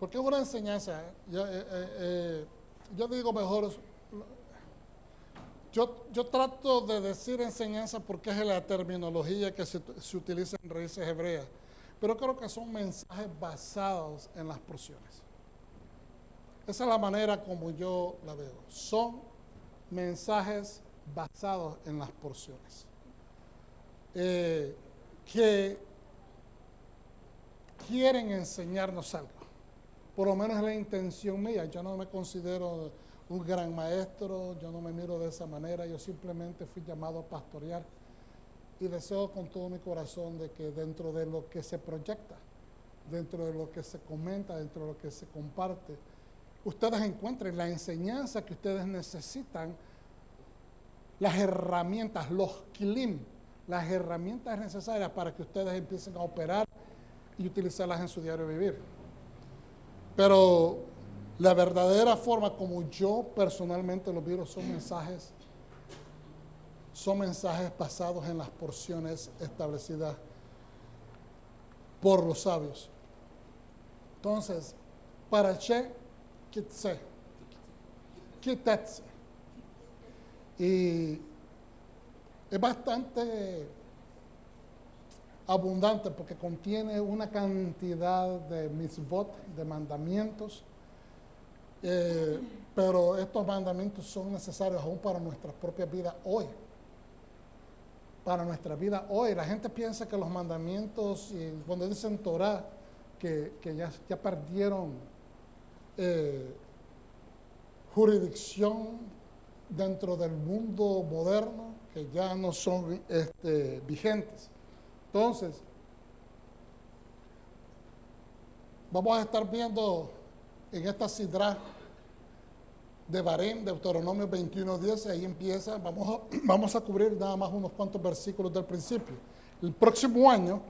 Porque es una enseñanza. Yo digo mejor, yo trato de decir enseñanza porque es la terminología que se utiliza en raíces hebreas, pero creo que son mensajes basados en las porciones. Esa es la manera como yo la veo. Son mensajes basados en las porciones. Que quieren enseñarnos algo. Por lo menos es la intención mía. Yo no me considero un gran maestro, yo no me miro de esa manera, yo simplemente fui llamado a pastorear y deseo con todo mi corazón de que dentro de lo que se proyecta, dentro de lo que se comenta, dentro de lo que se comparte, ustedes encuentren la enseñanza que ustedes necesitan, las herramientas, los kilim, las herramientas necesarias para que ustedes empiecen a operar y utilizarlas en su diario vivir. Pero la verdadera forma como yo personalmente lo miro son mensajes basados en las porciones establecidas por los sabios. Entonces, Parache Kitse. Y es bastante abundante porque contiene una cantidad de mitzvot, de mandamientos, pero estos mandamientos son necesarios aún para nuestra propia vida hoy. Para nuestra vida hoy. La gente piensa que los mandamientos, cuando dicen Torah, que ya perdieron jurisdicción dentro del mundo moderno, que ya no son vigentes. Entonces, vamos a estar viendo en esta sidra de Barén, Deuteronomio 21:10, ahí empieza, vamos a cubrir nada más unos cuantos versículos del principio. El próximo año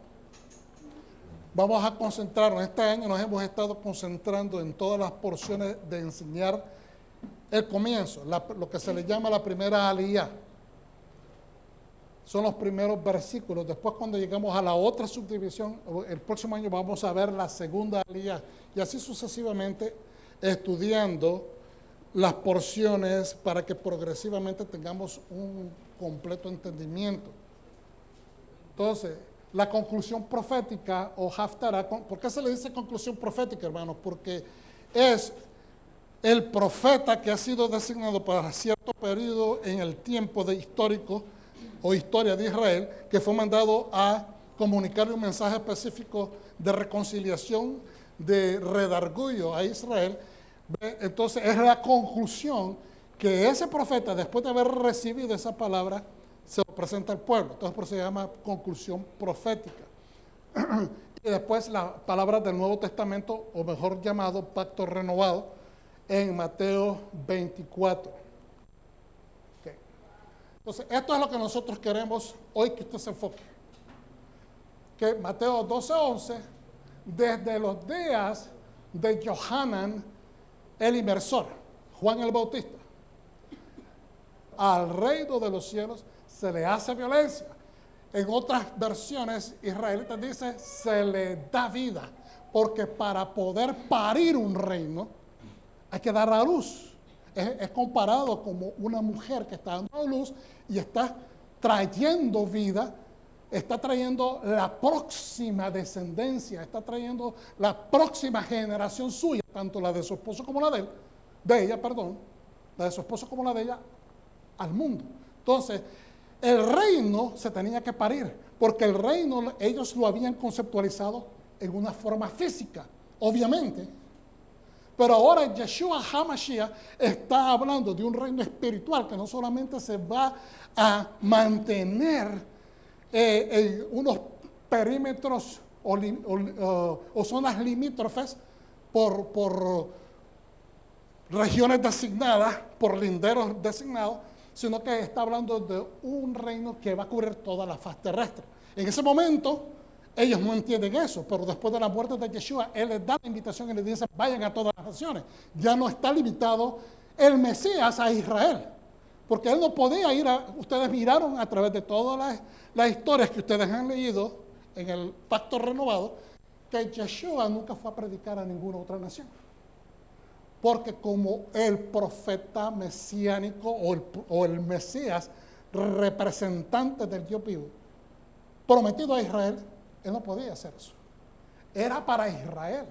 vamos a concentrarnos, este año nos hemos estado concentrando en todas las porciones de enseñar el comienzo, lo que se le llama la primera aliyá. Son los primeros versículos. Después, cuando llegamos a la otra subdivisión, el próximo año vamos a ver la segunda aliyá. Y así sucesivamente, estudiando las porciones para que progresivamente tengamos un completo entendimiento. Entonces, la conclusión profética o haftará, ¿por qué se le dice conclusión profética, hermanos? Porque es el profeta que ha sido designado para cierto periodo en el tiempo histórico o historia de Israel, que fue mandado a comunicarle un mensaje específico de reconciliación, de redarguyo a Israel. Entonces es la conclusión que ese profeta, después de haber recibido esa palabra, se lo presenta al pueblo. Entonces por eso se llama conclusión profética. Y después la palabra del Nuevo Testamento, o mejor llamado pacto renovado, en Mateo 24. Entonces, esto es lo que nosotros queremos hoy que usted se enfoque. Que Mateo 12:11, desde los días de Johanan el inmersor, Juan el Bautista, al reino de los cielos se le hace violencia. En otras versiones israelitas dice, se le da vida, porque para poder parir un reino hay que dar a luz. Es comparado como una mujer que está dando a luz y está trayendo vida, está trayendo la próxima descendencia, está trayendo la próxima generación suya, tanto la de su esposo como la de ella, la de su esposo como la de ella, al mundo. Entonces, el reino se tenía que parir, porque el reino ellos lo habían conceptualizado en una forma física, obviamente. Pero ahora Yeshua HaMashiach está hablando de un reino espiritual que no solamente se va a mantener en unos perímetros o zonas limítrofes por regiones designadas, por linderos designados, sino que está hablando de un reino que va a cubrir toda la faz terrestre. En ese momento, ellos no entienden eso, pero después de la muerte de Yeshua, Él les da la invitación y les dice, vayan a todas las naciones. Ya no está limitado el Mesías a Israel, porque Él no podía ir ustedes miraron a través de todas las historias que ustedes han leído en el pacto renovado, que Yeshua nunca fue a predicar a ninguna otra nación. Porque como el profeta mesiánico o el Mesías, representante del Dios vivo, prometido a Israel, él no podía hacer eso. Era para Israel,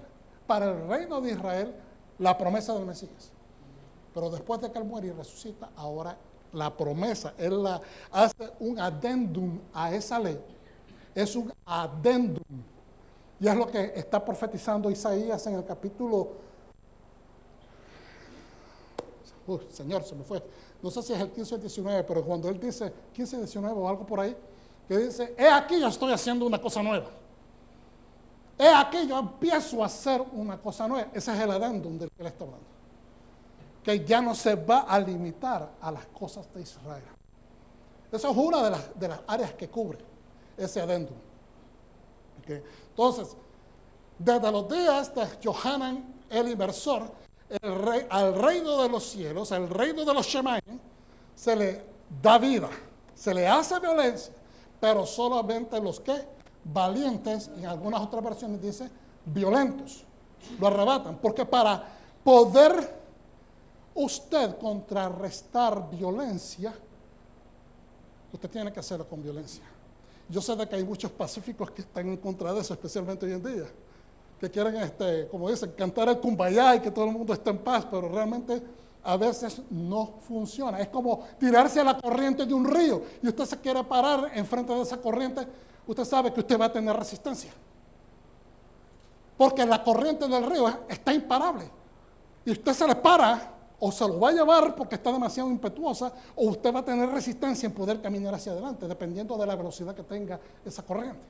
para el reino de Israel, la promesa del Mesías. Pero después de que él muere y resucita, ahora la promesa, él hace un adendum a esa ley. Es un adendum. Y es lo que está profetizando Isaías en el capítulo... Señor, se me fue. No sé si es el 15 o el 19, pero cuando él dice 15 o 19 o algo por ahí, que dice, he aquí yo estoy haciendo una cosa nueva. He aquí yo empiezo a hacer una cosa nueva. Ese es el adendum del que él está hablando. Que ya no se va a limitar a las cosas de Israel. Eso es una de las áreas que cubre ese adendum. ¿Okay? Entonces, desde los días de Johanan el Inversor, al reino de los cielos, al reino de los Shemaim, se le da vida, se le hace violencia, pero solamente los que valientes, en algunas otras versiones dice violentos, lo arrebatan, porque para poder usted contrarrestar violencia, usted tiene que hacerlo con violencia. Yo sé de que hay muchos pacíficos que están en contra de eso, especialmente hoy en día, que quieren, como dicen, cantar el kumbaya y que todo el mundo esté en paz, pero realmente a veces no funciona. Es como tirarse a la corriente de un río y usted se quiere parar enfrente de esa corriente, usted sabe que usted va a tener resistencia. Porque la corriente del río está imparable. Y usted se le para o se lo va a llevar porque está demasiado impetuosa, o usted va a tener resistencia en poder caminar hacia adelante, dependiendo de la velocidad que tenga esa corriente.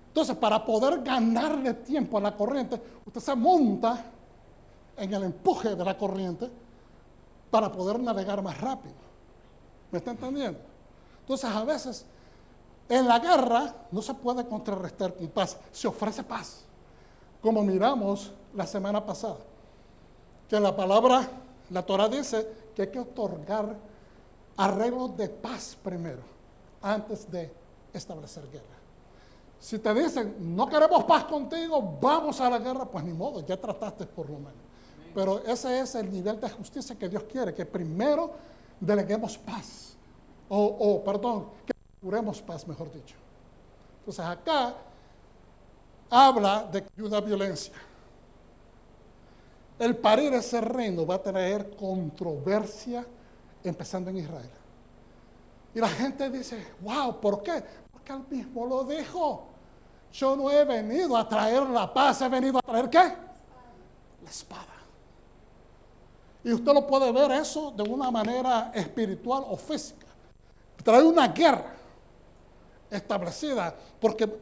Entonces, para poder ganarle tiempo a la corriente, usted se monta en el empuje de la corriente para poder navegar más rápido. ¿Me está entendiendo? Entonces, a veces, en la guerra no se puede contrarrestar con paz, se ofrece paz. Como miramos la semana pasada, que la palabra, la Torah dice que hay que otorgar arreglos de paz primero, antes de establecer guerra. Si te dicen, no queremos paz contigo, vamos a la guerra, pues ni modo, ya trataste por lo menos. Pero ese es el nivel de justicia que Dios quiere, que primero deleguemos paz, perdón, que procuremos paz, mejor dicho. Entonces acá habla de una violencia. El parir ese reino va a traer controversia, empezando en Israel. Y la gente dice, wow, ¿por qué? Porque él mismo lo dijo. Yo no he venido a traer la paz, he venido a traer ¿qué? La espada. Y usted lo puede ver eso de una manera espiritual o física. Trae una guerra establecida, porque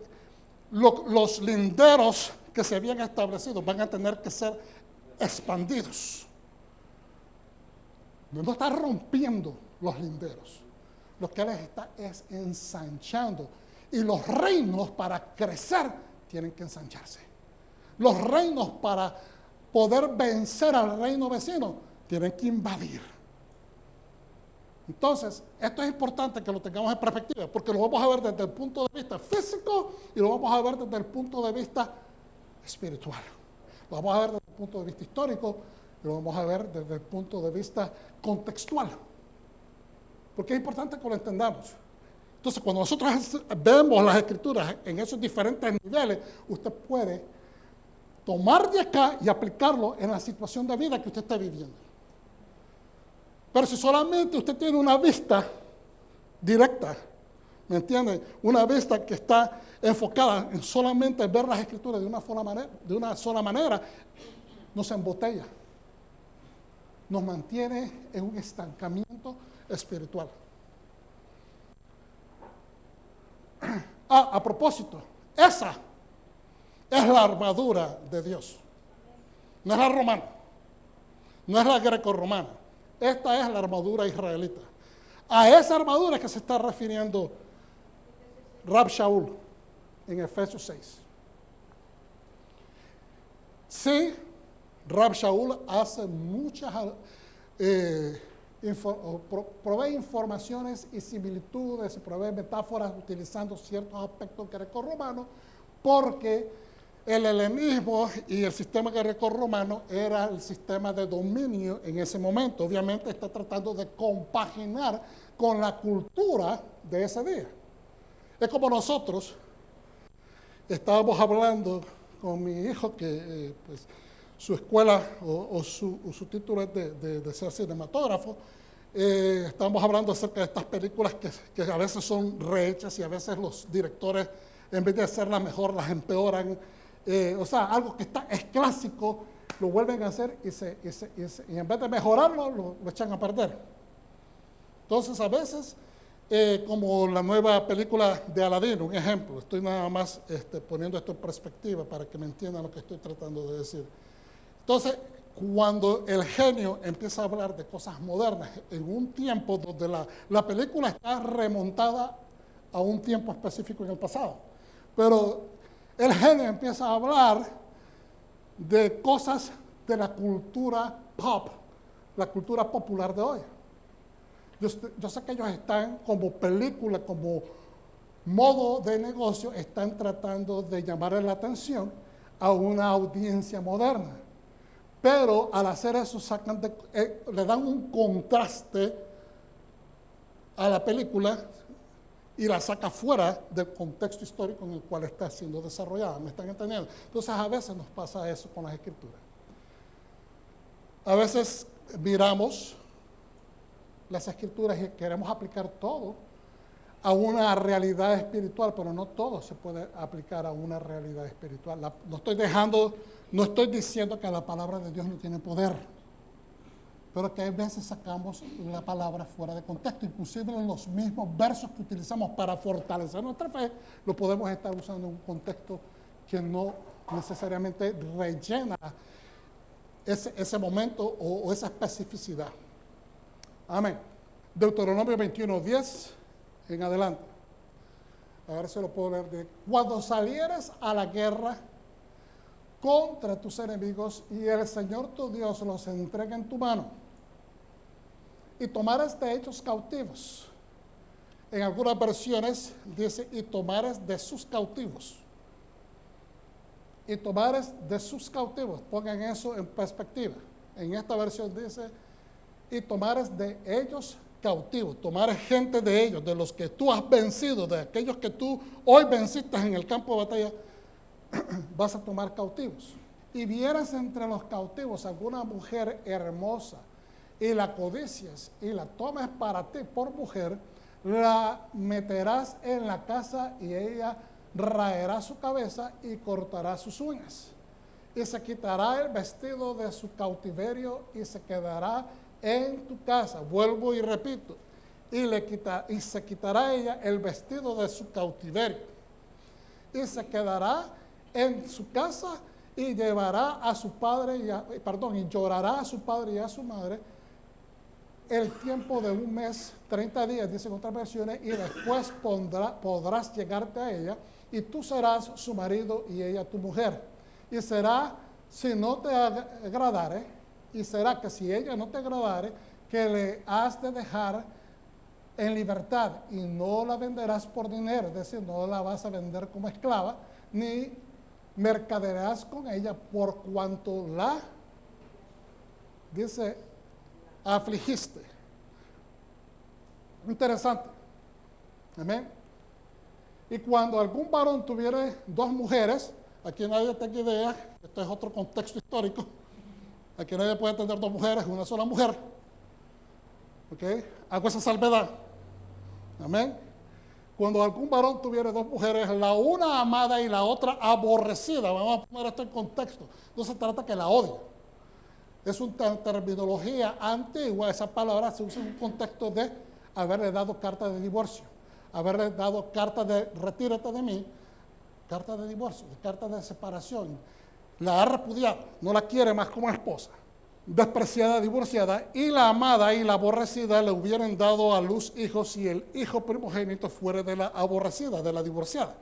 los linderos que se habían establecido van a tener que ser expandidos. No está rompiendo los linderos. Lo que él está es ensanchando. Y los reinos para crecer tienen que ensancharse. Los reinos para poder vencer al reino vecino tienen que invadir. Entonces, esto es importante que lo tengamos en perspectiva, porque lo vamos a ver desde el punto de vista físico y lo vamos a ver desde el punto de vista espiritual. Lo vamos a ver desde el punto de vista histórico y lo vamos a ver desde el punto de vista contextual. Porque es importante que lo entendamos. Entonces, cuando nosotros vemos las escrituras en esos diferentes niveles, usted puede tomar de acá y aplicarlo en la situación de vida que usted está viviendo. Pero si solamente usted tiene una vista directa, ¿me entiende? Una vista que está enfocada en solamente ver las escrituras de una sola manera, nos embotella. Nos mantiene en un estancamiento espiritual. A propósito, esa es la armadura de Dios. No es la romana, no es la greco-romana. Esta es la armadura israelita. A esa armadura que se está refiriendo Rab Shaul en Efesios 6. Sí, Rab Shaul hace muchas, provee informaciones y similitudes, provee metáforas utilizando ciertos aspectos greco-romanos, porque El helenismo y el sistema greco-romano era el sistema de dominio en ese momento. Obviamente está tratando de compaginar con la cultura de ese día. Es como nosotros estábamos hablando con mi hijo que pues, su escuela o su título es de ser cinematógrafo. Estábamos hablando acerca de estas películas que a veces son rehechas y a veces los directores, en vez de hacerlas mejor, las empeoran. O sea, algo que es clásico, lo vuelven a hacer y en vez de mejorarlo, lo echan a perder. Entonces, a veces, como la nueva película de Aladín, un ejemplo, estoy nada más poniendo esto en perspectiva para que me entiendan lo que estoy tratando de decir. Entonces, cuando el genio empieza a hablar de cosas modernas, en un tiempo donde la película está remontada a un tiempo específico en el pasado, pero el genio empieza a hablar de cosas de la cultura pop, la cultura popular de hoy. Yo sé que ellos están como película, como modo de negocio, están tratando de llamar la atención a una audiencia moderna. Pero al hacer eso le dan un contraste a la película y la saca fuera del contexto histórico en el cual está siendo desarrollada. ¿Me están entendiendo? Entonces a veces nos pasa eso con las escrituras. A veces miramos las escrituras y queremos aplicar todo a una realidad espiritual, pero no todo se puede aplicar a una realidad espiritual. No estoy diciendo que la palabra de Dios no tiene poder, pero que a veces sacamos la palabra fuera de contexto. Inclusive en los mismos versos que utilizamos para fortalecer nuestra fe, lo podemos estar usando en un contexto que no necesariamente rellena ese momento o esa especificidad. Amén. Deuteronomio 21:10 en adelante. A ver si lo puedo leer. Cuando salieres a la guerra contra tus enemigos y el Señor tu Dios los entrega en tu mano, y tomares de ellos cautivos. En algunas versiones dice, y tomares de sus cautivos. Y tomares de sus cautivos. Pongan eso en perspectiva. En esta versión dice, y tomares de ellos cautivos. Tomares gente de ellos, de los que tú has vencido, de aquellos que tú hoy venciste en el campo de batalla, vas a tomar cautivos. Y vieras entre los cautivos alguna mujer hermosa, y la codicias y la tomes para ti por mujer, la meterás en la casa y ella raerá su cabeza y cortará sus uñas. Y se quitará el vestido de su cautiverio y se quedará en tu casa. Vuelvo y repito, y se quitará ella el vestido de su cautiverio y se quedará en su casa y llevará a su padre y llorará a su padre y a su madre el tiempo de un mes, 30 días, dicen otras versiones, y después podrás llegarte a ella, y tú serás su marido y ella tu mujer. Y será, si no te agradare, y será que si ella no te agradare, que le has de dejar en libertad, y no la venderás por dinero, es decir, no la vas a vender como esclava, ni mercadearás con ella por cuanto la, dice, afligiste. Interesante. Amén. Y cuando algún varón tuviera dos mujeres, aquí nadie tenga idea, esto es otro contexto histórico, aquí nadie puede tener dos mujeres, una sola mujer. ¿Ok? Hago esa salvedad. Amén. Cuando algún varón tuviera dos mujeres, la una amada y la otra aborrecida, vamos a poner esto en contexto, no se trata que la odie. Es una terminología antigua, esa palabra se usa en un contexto de haberle dado carta de divorcio, haberle dado carta de retírate de mí, carta de divorcio, carta de separación. La ha repudiado, no la quiere más como esposa, despreciada, divorciada, y la amada y la aborrecida le hubieran dado a luz hijos si el hijo primogénito fuera de la aborrecida, de la divorciada.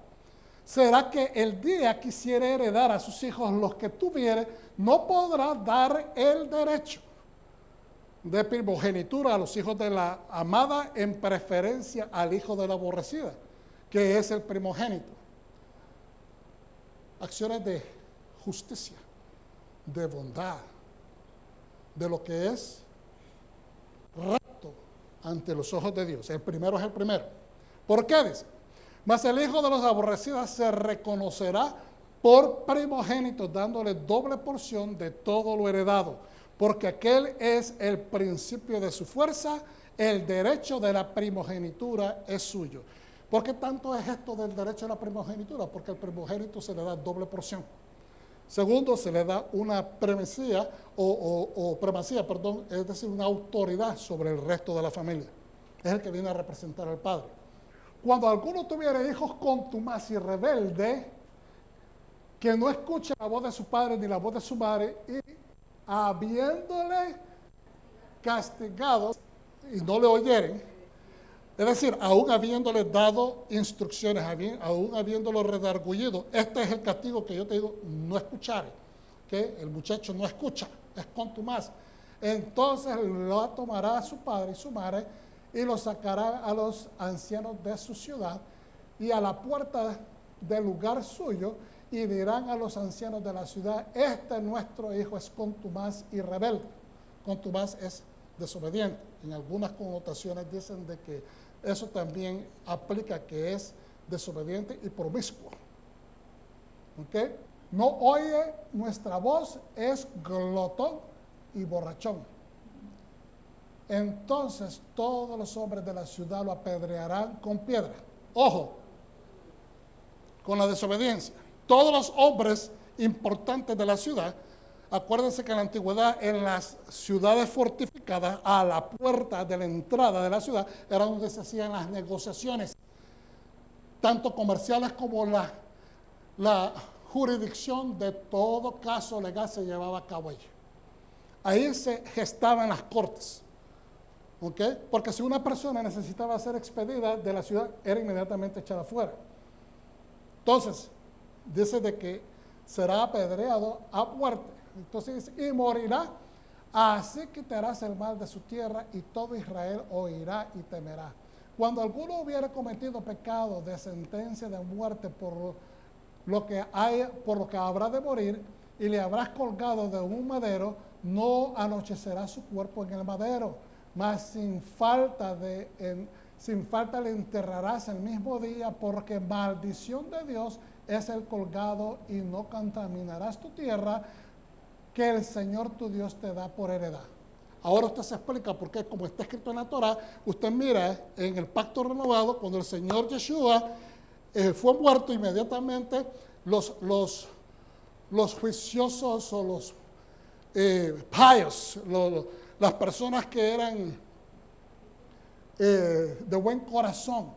¿Será que el día quisiera heredar a sus hijos los que tuviere, no podrá dar el derecho de primogenitura a los hijos de la amada en preferencia al hijo de la aborrecida, que es el primogénito? acciones de justicia, de bondad, de lo que es recto ante los ojos de Dios. El primero es el primero. ¿Por qué dice? Mas el hijo de los aborrecidos se reconocerá por primogénito, dándole doble porción de todo lo heredado, porque aquel es el principio de su fuerza, el derecho de la primogenitura es suyo. ¿Por qué tanto es esto del derecho de la primogenitura? Porque al primogénito se le da doble porción. Segundo, se le da una primacía, es decir, una autoridad sobre el resto de la familia. Es el que viene a representar al padre. Cuando alguno tuviera hijos contumaz y rebelde, que no escuche la voz de su padre ni la voz de su madre, y habiéndole castigado y no le oyeren, es decir, aún habiéndole dado instrucciones, aún habiéndolo redargullido, este es el castigo que yo te digo, no escuchar, que el muchacho no escucha, es contumaz. Entonces lo tomará a su padre y su madre y lo sacará a los ancianos de su ciudad y a la puerta del lugar suyo, y dirán a los ancianos de la ciudad: este nuestro hijo es contumaz y rebelde. Contumaz es desobediente. En algunas connotaciones dicen de que eso también aplica que es desobediente y promiscuo. ¿Ok? No oye nuestra voz, es glotón y borrachón. Entonces todos los hombres de la ciudad lo apedrearán con piedra. Ojo, con la desobediencia. Todos los hombres importantes de la ciudad, acuérdense que en la antigüedad en las ciudades fortificadas, a la puerta de la entrada de la ciudad, era donde se hacían las negociaciones, tanto comerciales como la jurisdicción de todo caso legal se llevaba a cabo allí. Ahí se gestaban las cortes. ¿Ok? Porque si una persona necesitaba ser expedida de la ciudad, era inmediatamente echada fuera. Entonces, dice de que será apedreado a muerte. Entonces dice: y morirá, así quitarás el mal de su tierra, y todo Israel oirá y temerá. Cuando alguno hubiera cometido pecado de sentencia de muerte por lo que habrá de morir, y le habrás colgado de un madero, no anochecerá su cuerpo en el madero, mas sin falta le enterrarás el mismo día, porque maldición de Dios es el colgado, y no contaminarás tu tierra que el Señor tu Dios te da por heredad. Ahora usted se explica por qué, como está escrito en la Torah, usted mira en el pacto renovado, cuando el Señor Yeshua fue muerto, inmediatamente los juiciosos o los pious, las personas que eran de buen corazón,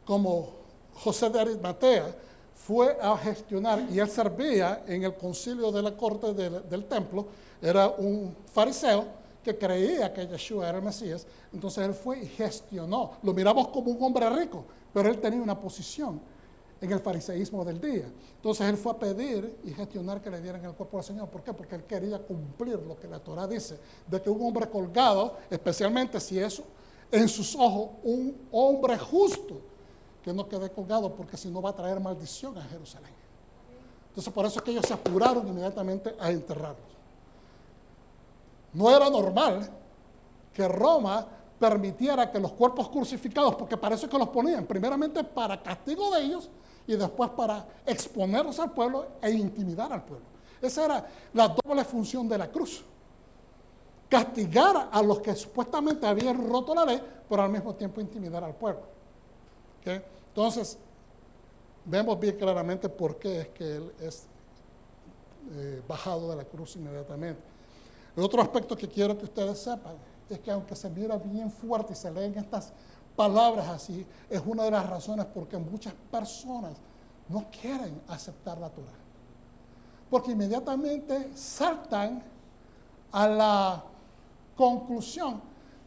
como José de Arimatea, fue a gestionar, y él servía en el concilio de la corte del templo, era un fariseo que creía que Yeshua era el Mesías. Entonces él fue y gestionó. Lo miramos como un hombre rico, pero él tenía una posición en el fariseísmo del día. Entonces él fue a pedir y gestionar que le dieran el cuerpo al Señor. ¿Por qué? Porque él quería cumplir lo que la Torah dice, de que un hombre colgado, especialmente si es en sus ojos un hombre justo, que no quede colgado, porque si no va a traer maldición a Jerusalén. Entonces por eso es que ellos se apuraron inmediatamente a enterrarlo. No era normal que Roma permitiera que los cuerpos crucificados, porque para eso es que los ponían, primeramente para castigo de ellos y después para exponerlos al pueblo e intimidar al pueblo. Esa era la doble función de la cruz. Castigar a los que supuestamente habían roto la ley, pero al mismo tiempo intimidar al pueblo. ¿Okay? Entonces, vemos bien claramente por qué es que él es bajado de la cruz inmediatamente. El otro aspecto que quiero que ustedes sepan es que, aunque se mira bien fuerte y se leen estas palabras así, es una de las razones por que muchas personas no quieren aceptar la Torah. Porque inmediatamente saltan a la conclusión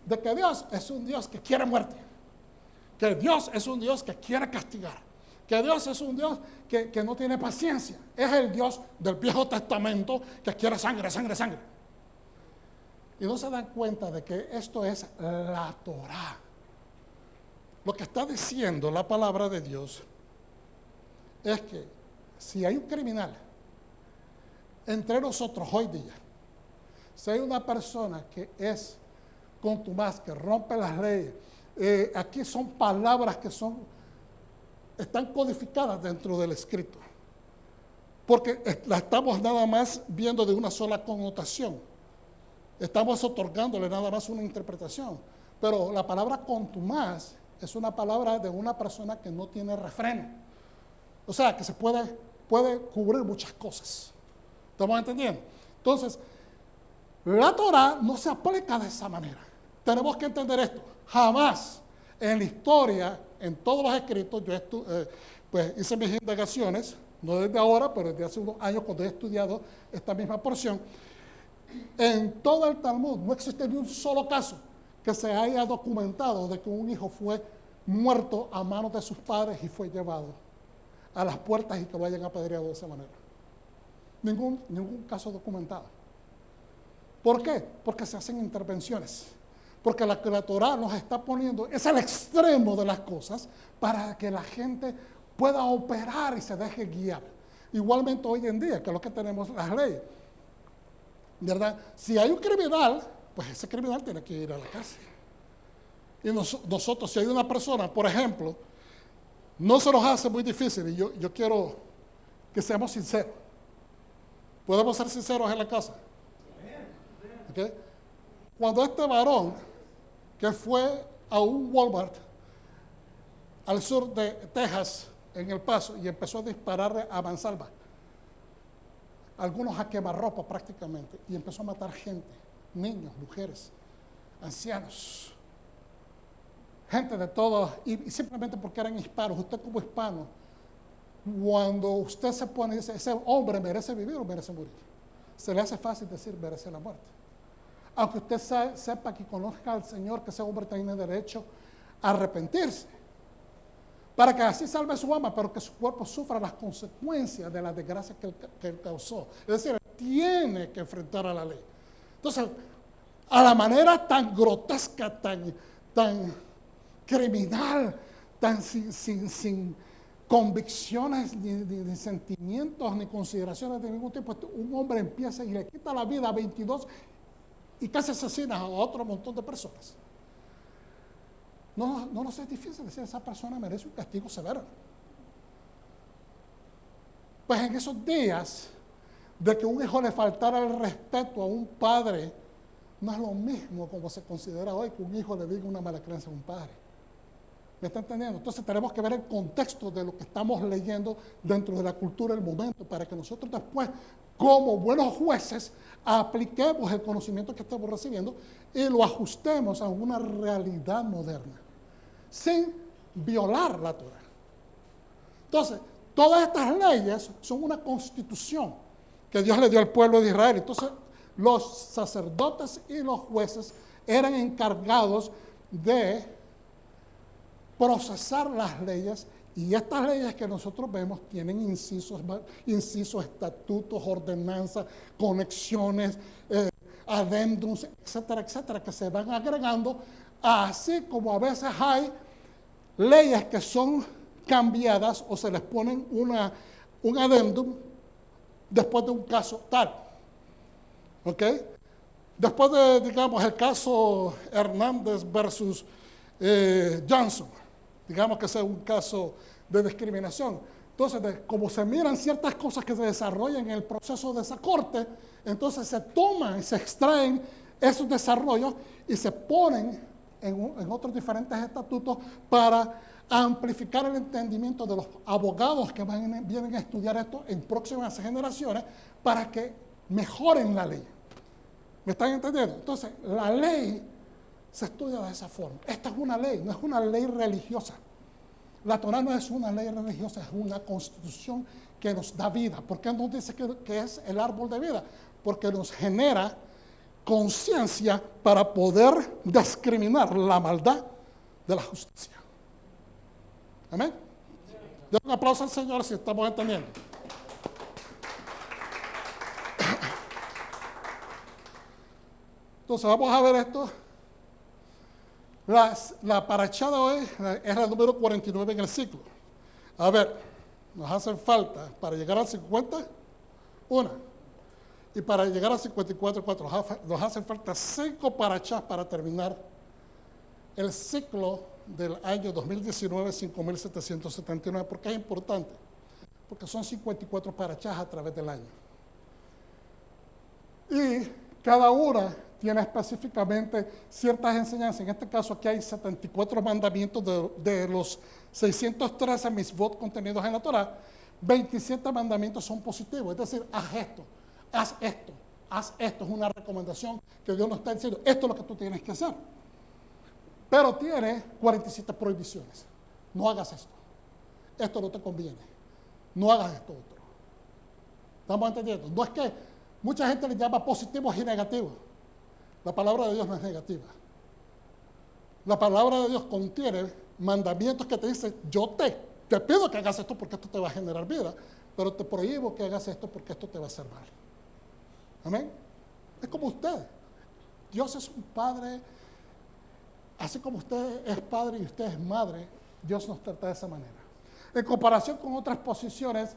de que Dios es un Dios que quiere muerte, que Dios es un Dios que quiere castigar, que Dios es un Dios que no tiene paciencia, es el Dios del Viejo Testamento que quiere sangre, sangre, sangre. Y no se dan cuenta de que esto es la Torah. Lo que está diciendo la palabra de Dios es que si hay un criminal entre nosotros hoy día, si hay una persona que es contumaz, que rompe las leyes, aquí son palabras que están codificadas dentro del escrito, porque la estamos nada más viendo de una sola connotación, estamos otorgándole nada más una interpretación, pero la palabra contumaz es una palabra de una persona que no tiene refreno, o sea, que se puede cubrir muchas cosas. ¿Estamos entendiendo? Entonces, la Torah no se aplica de esa manera. Tenemos que entender esto. Jamás en la historia, en todos los escritos, yo pues hice mis indagaciones, no desde ahora, pero desde hace unos años cuando he estudiado esta misma porción. En todo el Talmud no existe ni un solo caso que se haya documentado de que un hijo fue muerto a manos de sus padres y fue llevado a las puertas y que lo hayan apedreado de esa manera. Ningún caso documentado. ¿Por qué? Porque se hacen intervenciones. Porque la Torah nos está poniendo, es el extremo de las cosas para que la gente pueda operar y se deje guiar. Igualmente hoy en día, que es lo que tenemos las leyes. ¿Verdad? Si hay un criminal, pues ese criminal tiene que ir a la cárcel. Y nosotros, si hay una persona, por ejemplo, no se nos hace muy difícil, y yo quiero que seamos sinceros. ¿Podemos ser sinceros en la casa? ¿Okay? Cuando este varón que fue a un Walmart al sur de Texas, en El Paso, y empezó a dispararle a mansalva, algunos a quemarropa prácticamente, y empezó a matar gente, niños, mujeres, ancianos, gente de todo, y simplemente porque eran hispanos. Usted como hispano, cuando usted se pone y dice, ese hombre merece vivir o merece morir, se le hace fácil decir merece la muerte. Aunque usted sepa que conozca al Señor, que ese hombre tiene derecho a arrepentirse, para que así salve su alma, pero que su cuerpo sufra las consecuencias de la desgracia que él causó. Es decir, tiene que enfrentar a la ley. Entonces, a la manera tan grotesca, tan criminal, tan sin convicciones, ni sentimientos, ni consideraciones de ningún tipo, un hombre empieza y le quita la vida a 22 y casi asesina a otro montón de personas. No nos es difícil decir, esa persona merece un castigo severo. Pues en esos días de que un hijo le faltara el respeto a un padre, no es lo mismo como se considera hoy que un hijo le diga una mala creencia a un padre. ¿Me está entendiendo? Entonces tenemos que ver el contexto de lo que estamos leyendo dentro de la cultura del momento para que nosotros después, como buenos jueces, apliquemos el conocimiento que estamos recibiendo y lo ajustemos a una realidad moderna, sin violar la Torah. Entonces, todas estas leyes son una constitución que Dios le dio al pueblo de Israel. Entonces, los sacerdotes y los jueces eran encargados de procesar las leyes, y estas leyes que nosotros vemos tienen incisos, estatutos, ordenanzas, conexiones, adendums, etcétera, etcétera, que se van agregando, así como a veces hay leyes que son cambiadas o se les ponen un adendum después de un caso tal. ¿Ok? Después de, digamos, el caso Hernández versus Johnson, digamos que sea un caso de discriminación. Entonces, como se miran ciertas cosas que se desarrollan en el proceso de esa corte, entonces se toman y se extraen esos desarrollos y se ponen en otros diferentes estatutos para amplificar el entendimiento de los abogados que vienen a estudiar esto en próximas generaciones para que mejoren la ley. ¿Me están entendiendo? Entonces, la ley se estudia de esa forma. Esta es una ley, no es una ley religiosa. La Torah no es una ley religiosa, es una constitución que nos da vida. ¿Por qué nos dice que es el árbol de vida? Porque nos genera conciencia para poder discriminar la maldad de la justicia. Amén. Den un aplauso al Señor si estamos entendiendo. Entonces vamos a ver esto. La parashá de hoy es la número 49 en el ciclo. A ver, nos hacen falta para llegar al 50, una. Y para llegar al 54, 4. Nos hacen falta 5 parachás para terminar el ciclo del año 2019, 5.779. ¿Por qué es importante? Porque son 54 parachás a través del año. Y cada una tiene específicamente ciertas enseñanzas. En este caso aquí hay 74 mandamientos de los 613 mitzvot contenidos en la Torá. 27 mandamientos son positivos, es decir, haz esto, haz esto, haz esto. Es una recomendación que Dios nos está diciendo, esto es lo que tú tienes que hacer. Pero tiene 47 prohibiciones. No hagas esto no te conviene, no hagas esto otro. ¿Estamos entendiendo? No es que mucha gente le llama positivos y negativos. La palabra de Dios no es negativa. La palabra de Dios contiene mandamientos que te dicen, yo te pido que hagas esto porque esto te va a generar vida, pero te prohíbo que hagas esto porque esto te va a hacer mal. Amén. Es como usted. Dios es un padre, así como usted es padre y usted es madre, Dios nos trata de esa manera. En comparación con otras posiciones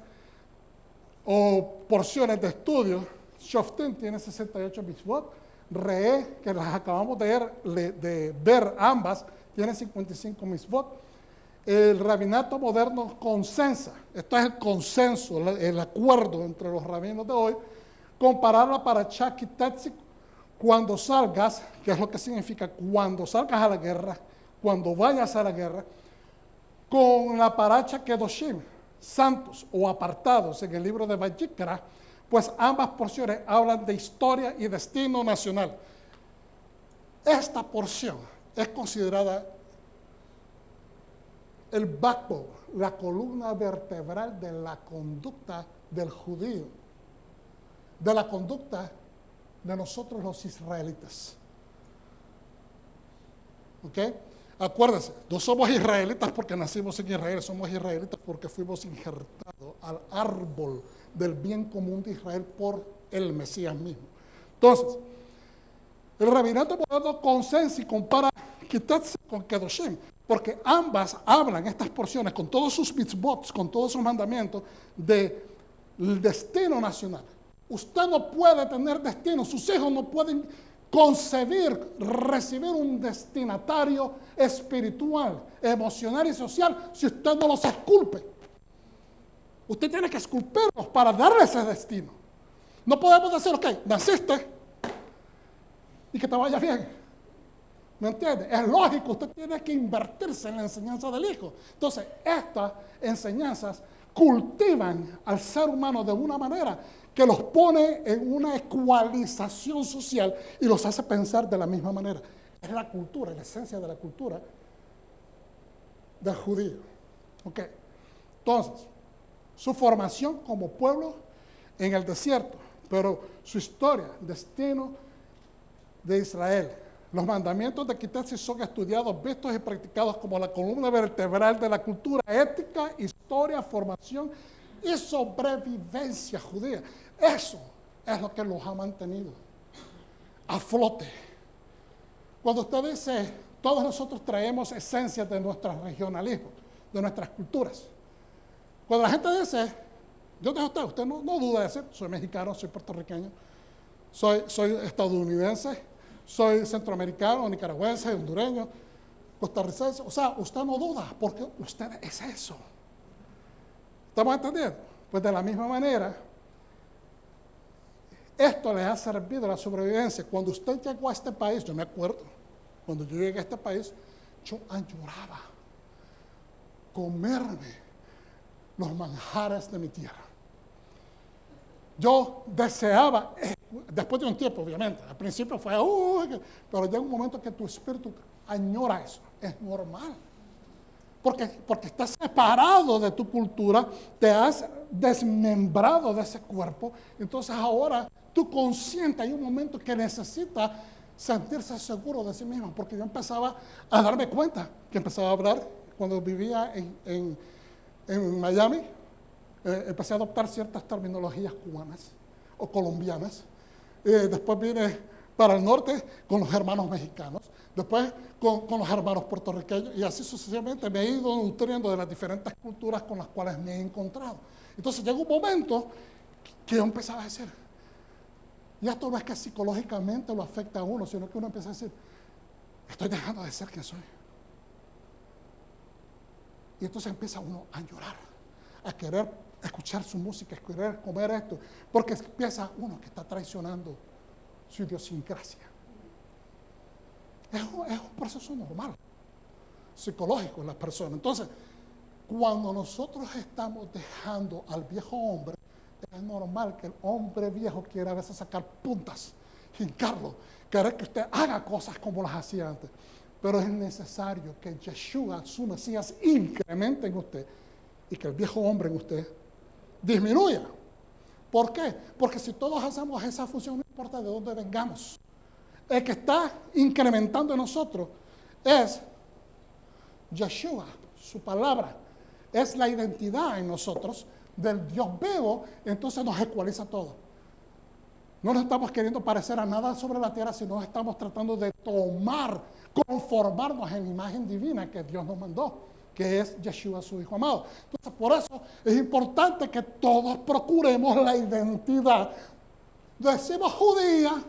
o porciones de estudio, Shoftim tiene 68 mitzvot, Re'eh, que las acabamos de ver ambas, tiene 55 mitzvot. El rabinato moderno consensa, esto es el consenso, el acuerdo entre los rabinos de hoy, comparar la parashá Ki Teitzei cuando salgas, que es lo que significa cuando salgas a la guerra, cuando vayas a la guerra, con la parashá Kedoshim, santos o apartados en el libro de Vayikra, pues ambas porciones hablan de historia y destino nacional. Esta porción es considerada el backbone, la columna vertebral de la conducta del judío, de la conducta de nosotros los israelitas. ¿Ok? Acuérdense, no somos israelitas porque nacimos en Israel, somos israelitas porque fuimos injertados al árbol del bien común de Israel por el Mesías mismo. Entonces, el rabinato moderno consensa y compara Ki Teitzei con Kedoshim, porque ambas hablan, estas porciones, con todos sus mitzvot, con todos sus mandamientos, del destino nacional. Usted no puede tener destino, sus hijos no pueden concebir, recibir un destinatario espiritual, emocional y social si usted no los esculpe. Usted tiene que esculpirlos para darle ese destino. No podemos decir, ok, naciste y que te vaya bien. ¿Me entiende? Es lógico, usted tiene que invertirse en la enseñanza del hijo. Entonces, estas enseñanzas cultivan al ser humano de una manera que los pone en una ecualización social y los hace pensar de la misma manera. Es la cultura, la esencia de la cultura del judío. Ok, entonces, su formación como pueblo en el desierto, pero su historia, destino de Israel. Los mandamientos de Ki Teitzei son estudiados, vistos y practicados como la columna vertebral de la cultura, ética, historia, formación y sobrevivencia judía. Eso es lo que los ha mantenido a flote. Cuando usted dice, todos nosotros traemos esencias de nuestro regionalismo, de nuestras culturas. Cuando la gente dice, yo te digo, usted no duda de decir, soy mexicano, soy puertorriqueño, soy estadounidense, soy centroamericano, nicaragüense, hondureño, costarricense. O sea, usted no duda, porque usted es eso. ¿Estamos entendiendo? Pues de la misma manera, esto les ha servido a la sobrevivencia. Cuando usted llegó a este país, yo me acuerdo, cuando yo llegué a este país, yo añoraba comerme los manjares de mi tierra. Yo deseaba, después de un tiempo, obviamente, al principio fue, pero llega un momento que tu espíritu añora eso, es normal. Porque estás separado de tu cultura, te has desmembrado de ese cuerpo, entonces ahora tu consciente hay un momento que necesita sentirse seguro de sí mismo, porque yo empezaba a darme cuenta que empezaba a hablar cuando vivía en Miami. Empecé a adoptar ciertas terminologías cubanas o colombianas. Después vine para el norte con los hermanos mexicanos. Después con los hermanos puertorriqueños y así sucesivamente me he ido nutriendo de las diferentes culturas con las cuales me he encontrado. Entonces llega un momento que yo empezaba a decir, y esto no es que psicológicamente lo afecta a uno, sino que uno empieza a decir, estoy dejando de ser quien soy. Y entonces empieza uno a llorar, a querer escuchar su música, a querer comer esto, porque empieza uno que está traicionando su idiosincrasia. Es un proceso normal, psicológico en las personas. Entonces, cuando nosotros estamos dejando al viejo hombre, es normal que el hombre viejo quiera a veces sacar puntas, hincarlo, querer que usted haga cosas como las hacía antes. Pero es necesario que Yeshua, su Mesías, incremente en usted y que el viejo hombre en usted disminuya. ¿Por qué? Porque si todos hacemos esa función, no importa de dónde vengamos. El que está incrementando en nosotros es Yeshua, su palabra. Es la identidad en nosotros del Dios vivo, entonces nos ecualiza todo. No nos estamos queriendo parecer a nada sobre la tierra, sino estamos tratando de conformarnos en la imagen divina que Dios nos mandó, que es Yeshua, su Hijo amado. Entonces, por eso es importante que todos procuremos la identidad. Decimos judía,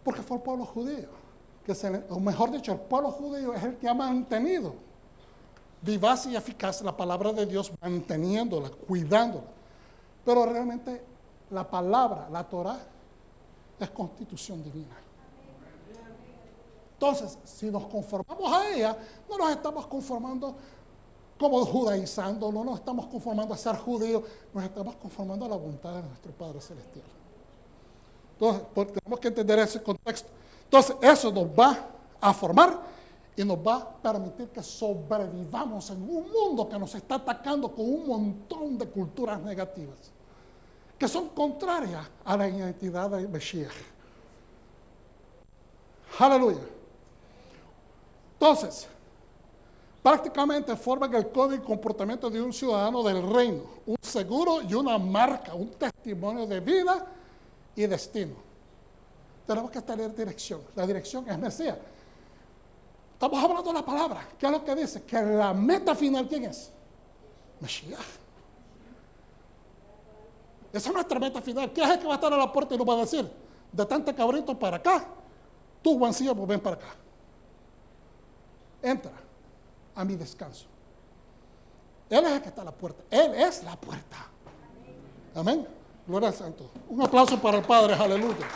porque fue el pueblo judío, o mejor dicho, el pueblo judío es el que ha mantenido vivaz y eficaz la palabra de Dios, manteniéndola, cuidándola. Pero realmente la palabra, la Torah, es constitución divina. Entonces, si nos conformamos a ella, no nos estamos conformando como judaizando, no nos estamos conformando a ser judíos, nos estamos conformando a la voluntad de nuestro Padre Celestial. Entonces, tenemos que entender ese contexto. Entonces, eso nos va a formar y nos va a permitir que sobrevivamos en un mundo que nos está atacando con un montón de culturas negativas, que son contrarias a la identidad de Mesías. Aleluya. Entonces, prácticamente forman el código y comportamiento de un ciudadano del reino, un seguro y una marca, un testimonio de vida y destino. Tenemos que tener dirección. La dirección es Mesías. Estamos hablando de la palabra. ¿Qué es lo que dice? Que la meta final, ¿quién es? Mesías. Esa es nuestra meta final. ¿Quién es el que va a estar a la puerta y nos va a decir? De tanto cabrito para acá, tú, buen siervo, ven para acá. Entra a mi descanso. Él es el que está a la puerta. Él es la puerta. Amén. Gloria al Santo. Un aplauso para el Padre. Aleluya.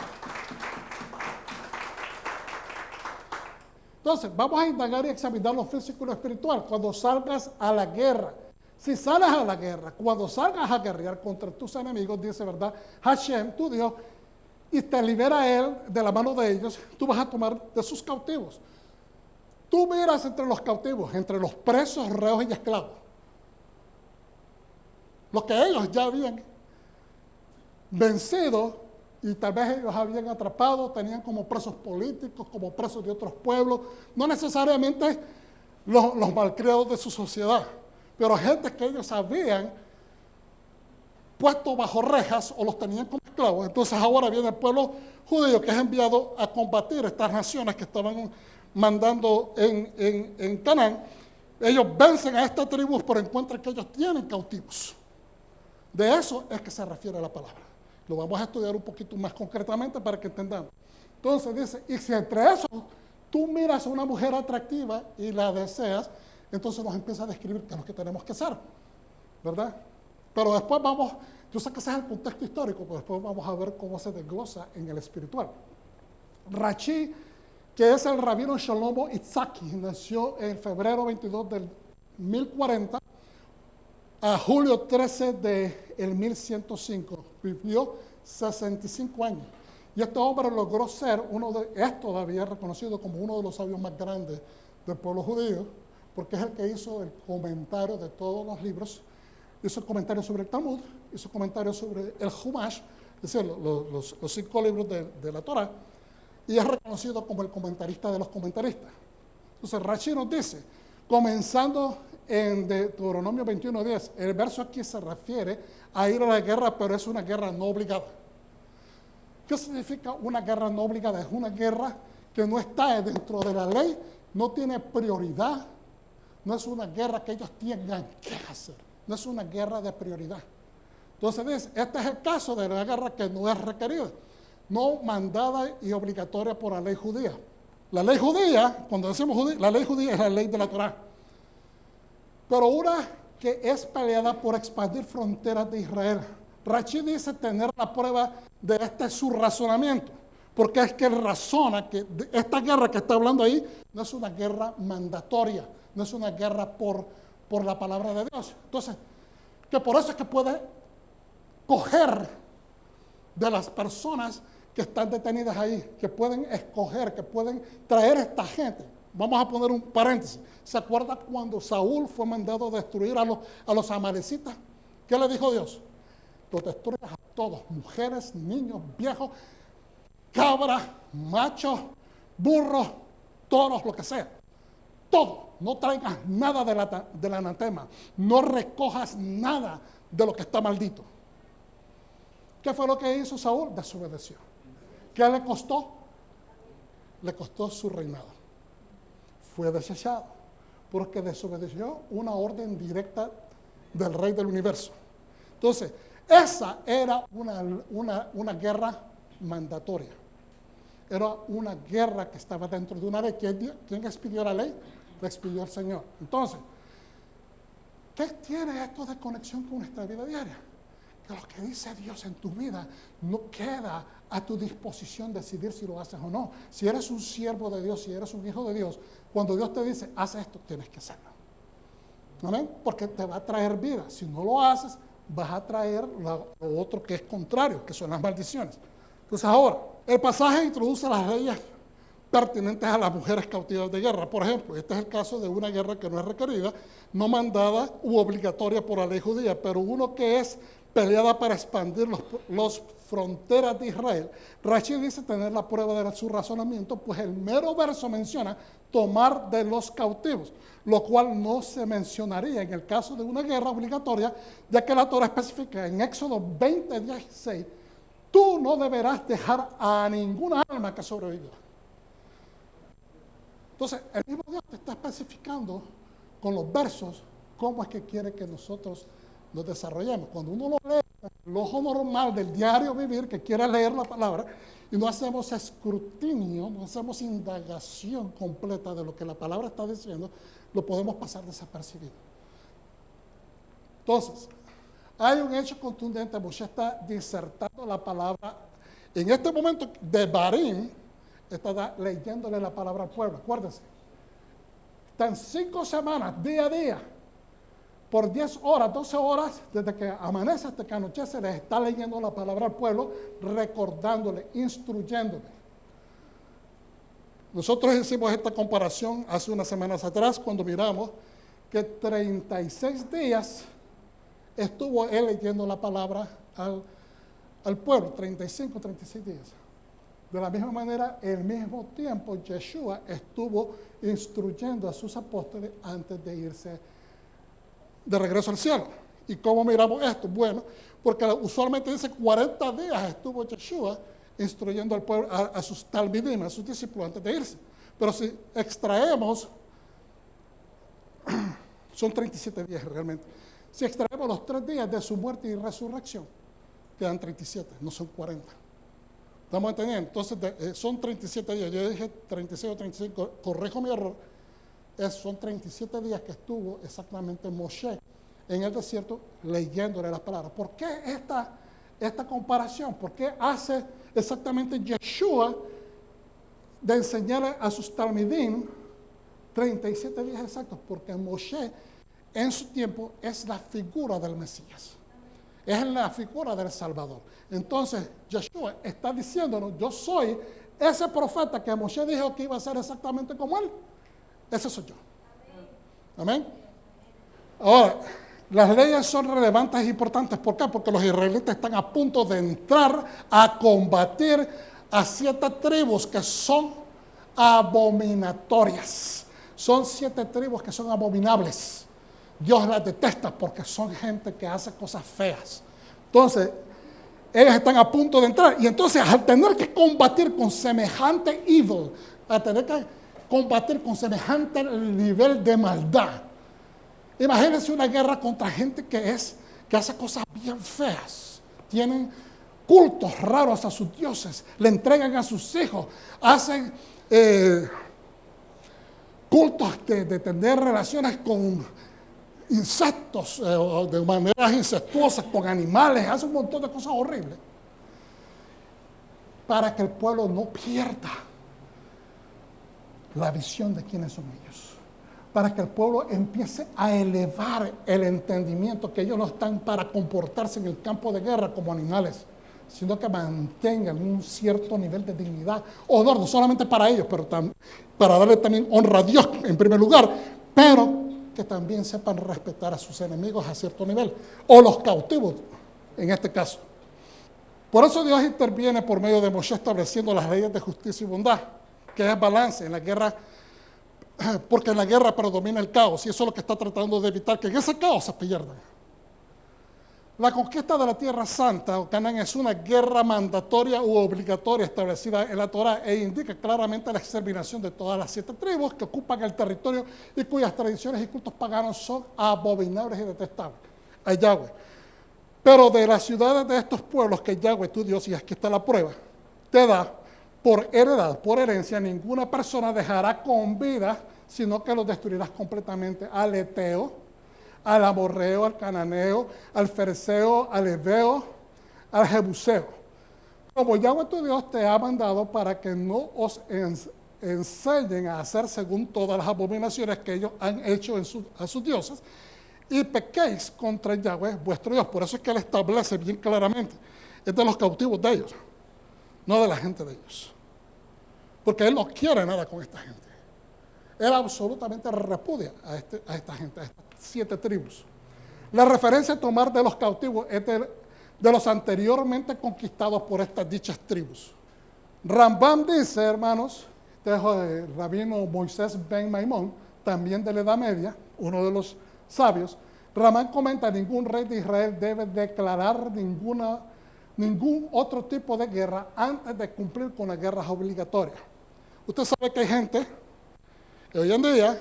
Entonces, vamos a indagar y examinar lo físico y lo espiritual. Cuando salgas a la guerra, si sales a la guerra, cuando salgas a guerrear contra tus enemigos, dice, ¿verdad? Hashem, tu Dios, y te libera Él de la mano de ellos, tú vas a tomar de sus cautivos. Tú miras entre los cautivos, entre los presos, reos y esclavos. Lo que ellos ya habían vencido y tal vez ellos habían atrapado, tenían como presos políticos, como presos de otros pueblos, no necesariamente los malcriados de su sociedad, pero gente que ellos habían puesto bajo rejas o los tenían como esclavos. Entonces ahora viene el pueblo judío que es enviado a combatir estas naciones que estaban mandando en Canaán. Ellos vencen a estas tribus, pero encuentran que ellos tienen cautivos. De eso es que se refiere la palabra. Lo vamos a estudiar un poquito más concretamente para que entendamos. Entonces dice, y si entre eso tú miras a una mujer atractiva y la deseas, entonces nos empieza a describir qué es lo que tenemos que hacer, ¿verdad? Pero después vamos, yo sé que ese es el contexto histórico, pero después vamos a ver cómo se desglosa en el espiritual. Rashi, que es el rabino Shlomo Itzhaki, nació en febrero 22 del 1040 a julio 13 del 1105. Vivió 65 años. Y este hombre logró ser es todavía reconocido como uno de los sabios más grandes del pueblo judío, porque es el que hizo el comentario de todos los libros. Hizo el comentario sobre el Talmud, hizo comentario sobre el Humash, es decir, los 5 libros de la Torah, y es reconocido como el comentarista de los comentaristas. Entonces, Rashi nos dice, comenzando en Deuteronomio 21:10, el verso aquí se refiere a ir a la guerra, pero es una guerra no obligada. ¿Qué significa una guerra no obligada? Es una guerra que no está dentro de la ley, no tiene prioridad, no es una guerra que ellos tengan que hacer, no es una guerra de prioridad. Entonces dice, este es el caso de la guerra que no es requerida, no mandada y obligatoria por la ley judía. La ley judía, cuando decimos judía, la ley judía es la ley de la Torá. Pero una que es peleada por expandir fronteras de Israel. Rashi dice tener la prueba de este su razonamiento, porque es que él razona que esta guerra que está hablando ahí no es una guerra mandatoria, no es una guerra por la palabra de Dios. Entonces, que por eso es que puede coger de las personas que están detenidas ahí, que pueden escoger, que pueden traer a esta gente. Vamos a poner un paréntesis. ¿Se acuerda cuando Saúl fue mandado a destruir a los amalecitas? ¿Qué le dijo Dios? Los destruyas a todos, mujeres, niños, viejos, cabras, machos, burros, toros, lo que sea. Todo. No traigas nada del anatema. No recojas nada de lo que está maldito. ¿Qué fue lo que hizo Saúl? Desobedeció. ¿Qué le costó? Le costó su reinado. Fue desechado porque desobedeció una orden directa del rey del universo. Entonces, esa era una guerra mandatoria. Era una guerra que estaba dentro de una ley. ¿Quién expidió la ley? La expidió el Señor. Entonces, ¿qué tiene esto de conexión con nuestra vida diaria? Que lo que dice Dios en tu vida no queda a tu disposición decidir si lo haces o no. Si eres un siervo de Dios, si eres un hijo de Dios, cuando Dios te dice, haz esto, tienes que hacerlo. ¿Amén? Porque te va a traer vida. Si no lo haces, vas a traer lo otro que es contrario, que son las maldiciones. Entonces ahora, el pasaje introduce las leyes pertinentes a las mujeres cautivas de guerra. Por ejemplo, este es el caso de una guerra que no es requerida, no mandada u obligatoria por la ley judía, pero uno que es peleada para expandir las fronteras de Israel. Rashi dice tener la prueba de su razonamiento, pues el mero verso menciona tomar de los cautivos, lo cual no se mencionaría en el caso de una guerra obligatoria, ya que la Torah especifica en Éxodo 20:16, tú no deberás dejar a ninguna alma que sobreviva. Entonces, el mismo Dios te está especificando con los versos cómo es que quiere que nosotros nos desarrollemos. Cuando uno lo lee, el ojo normal del diario vivir, que quiere leer la palabra, y no hacemos escrutinio, no hacemos indagación completa de lo que la palabra está diciendo, lo podemos pasar desapercibido. Entonces, hay un hecho contundente. Moshe está disertando la palabra. En este momento, de Barim, está leyéndole la palabra al pueblo. Acuérdense, están 5 semanas, día a día, por 10 horas, 12 horas, desde que amanece hasta que anochece, les está leyendo la palabra al pueblo, recordándole, instruyéndole. Nosotros hicimos esta comparación hace unas semanas atrás, cuando miramos que 36 días estuvo él leyendo la palabra al pueblo, 35, 36 días. De la misma manera, al mismo tiempo, Yeshua estuvo instruyendo a sus apóstoles antes de irse de regreso al cielo. ¿Y cómo miramos esto? Bueno, porque usualmente dice 40 días estuvo Yeshua instruyendo al pueblo, a sus talmidim, a sus discípulos antes de irse. Pero si extraemos, son 37 días realmente, si extraemos los 3 días de su muerte y resurrección, quedan 37, no son 40. ¿Estamos entendiendo? Entonces, son 37 días. Yo dije 36 o 35, corrijo mi error. Son 37 días que estuvo exactamente Moshe en el desierto leyéndole las palabras. ¿Por qué esta comparación? ¿Por qué hace exactamente Yeshua de enseñarle a sus talmidim 37 días exactos? Porque Moshe en su tiempo es la figura del Mesías. Es la figura del Salvador. Entonces, Yeshua está diciéndonos, yo soy ese profeta que Moshe dijo que iba a ser exactamente como él. Ese soy yo. Amén. Ahora, las leyes son relevantes e importantes. ¿Por qué? Porque los israelitas están a punto de entrar a combatir a 7 tribus que son abominatorias. Son 7 tribus que son abominables. Dios las detesta porque son gente que hace cosas feas. Entonces, ellos están a punto de entrar. Y entonces, al tener que combatir con semejante evil, a tener que combatir con semejante nivel de maldad. Imagínense una guerra contra gente que hace cosas bien feas. Tienen cultos raros a sus dioses, le entregan a sus hijos, hacen cultos de tener relaciones con insectos, de maneras incestuosas, con animales, hacen un montón de cosas horribles. Para que el pueblo no pierda la visión de quiénes son ellos. Para que el pueblo empiece a elevar el entendimiento que ellos no están para comportarse en el campo de guerra como animales, sino que mantengan un cierto nivel de dignidad, honor, no solamente para ellos, pero para darle también honra a Dios en primer lugar, pero que también sepan respetar a sus enemigos a cierto nivel, o los cautivos, en este caso. Por eso Dios interviene por medio de Moshe estableciendo las leyes de justicia y bondad, que es balance en la guerra, porque en la guerra predomina el caos, y eso es lo que está tratando de evitar, que en ese caos se pierda. La conquista de la Tierra Santa, o Canaán, es una guerra mandatoria u obligatoria establecida en la Torá e indica claramente la exterminación de todas las 7 tribus que ocupan el territorio y cuyas tradiciones y cultos paganos son abominables y detestables a Yahweh. Pero de las ciudades de estos pueblos que Yahweh, tu Dios, y aquí está la prueba, te da por heredad, por herencia, ninguna persona dejará con vida, sino que los destruirás completamente. Al Eteo, al amorreo, al cananeo, al fereceo, al heveo, al jebuseo. Como Yahweh tu Dios te ha mandado para que no os enseñen a hacer según todas las abominaciones que ellos han hecho a sus dioses, y pequéis contra Yahweh vuestro Dios. Por eso es que Él establece bien claramente, es de los cautivos de ellos, no de la gente de ellos. Porque Él no quiere nada con esta gente. Él absolutamente repudia a esta gente, a estas 7 tribus. La referencia a tomar de los cautivos es de los anteriormente conquistados por estas dichas tribus. Rambam dice, hermanos, este es el rabino Moisés Ben Maimón, también de la Edad Media, uno de los sabios. Rambam comenta, ningún rey de Israel debe declarar ningún otro tipo de guerra antes de cumplir con las guerras obligatorias. Usted sabe que hay gente, que hoy en día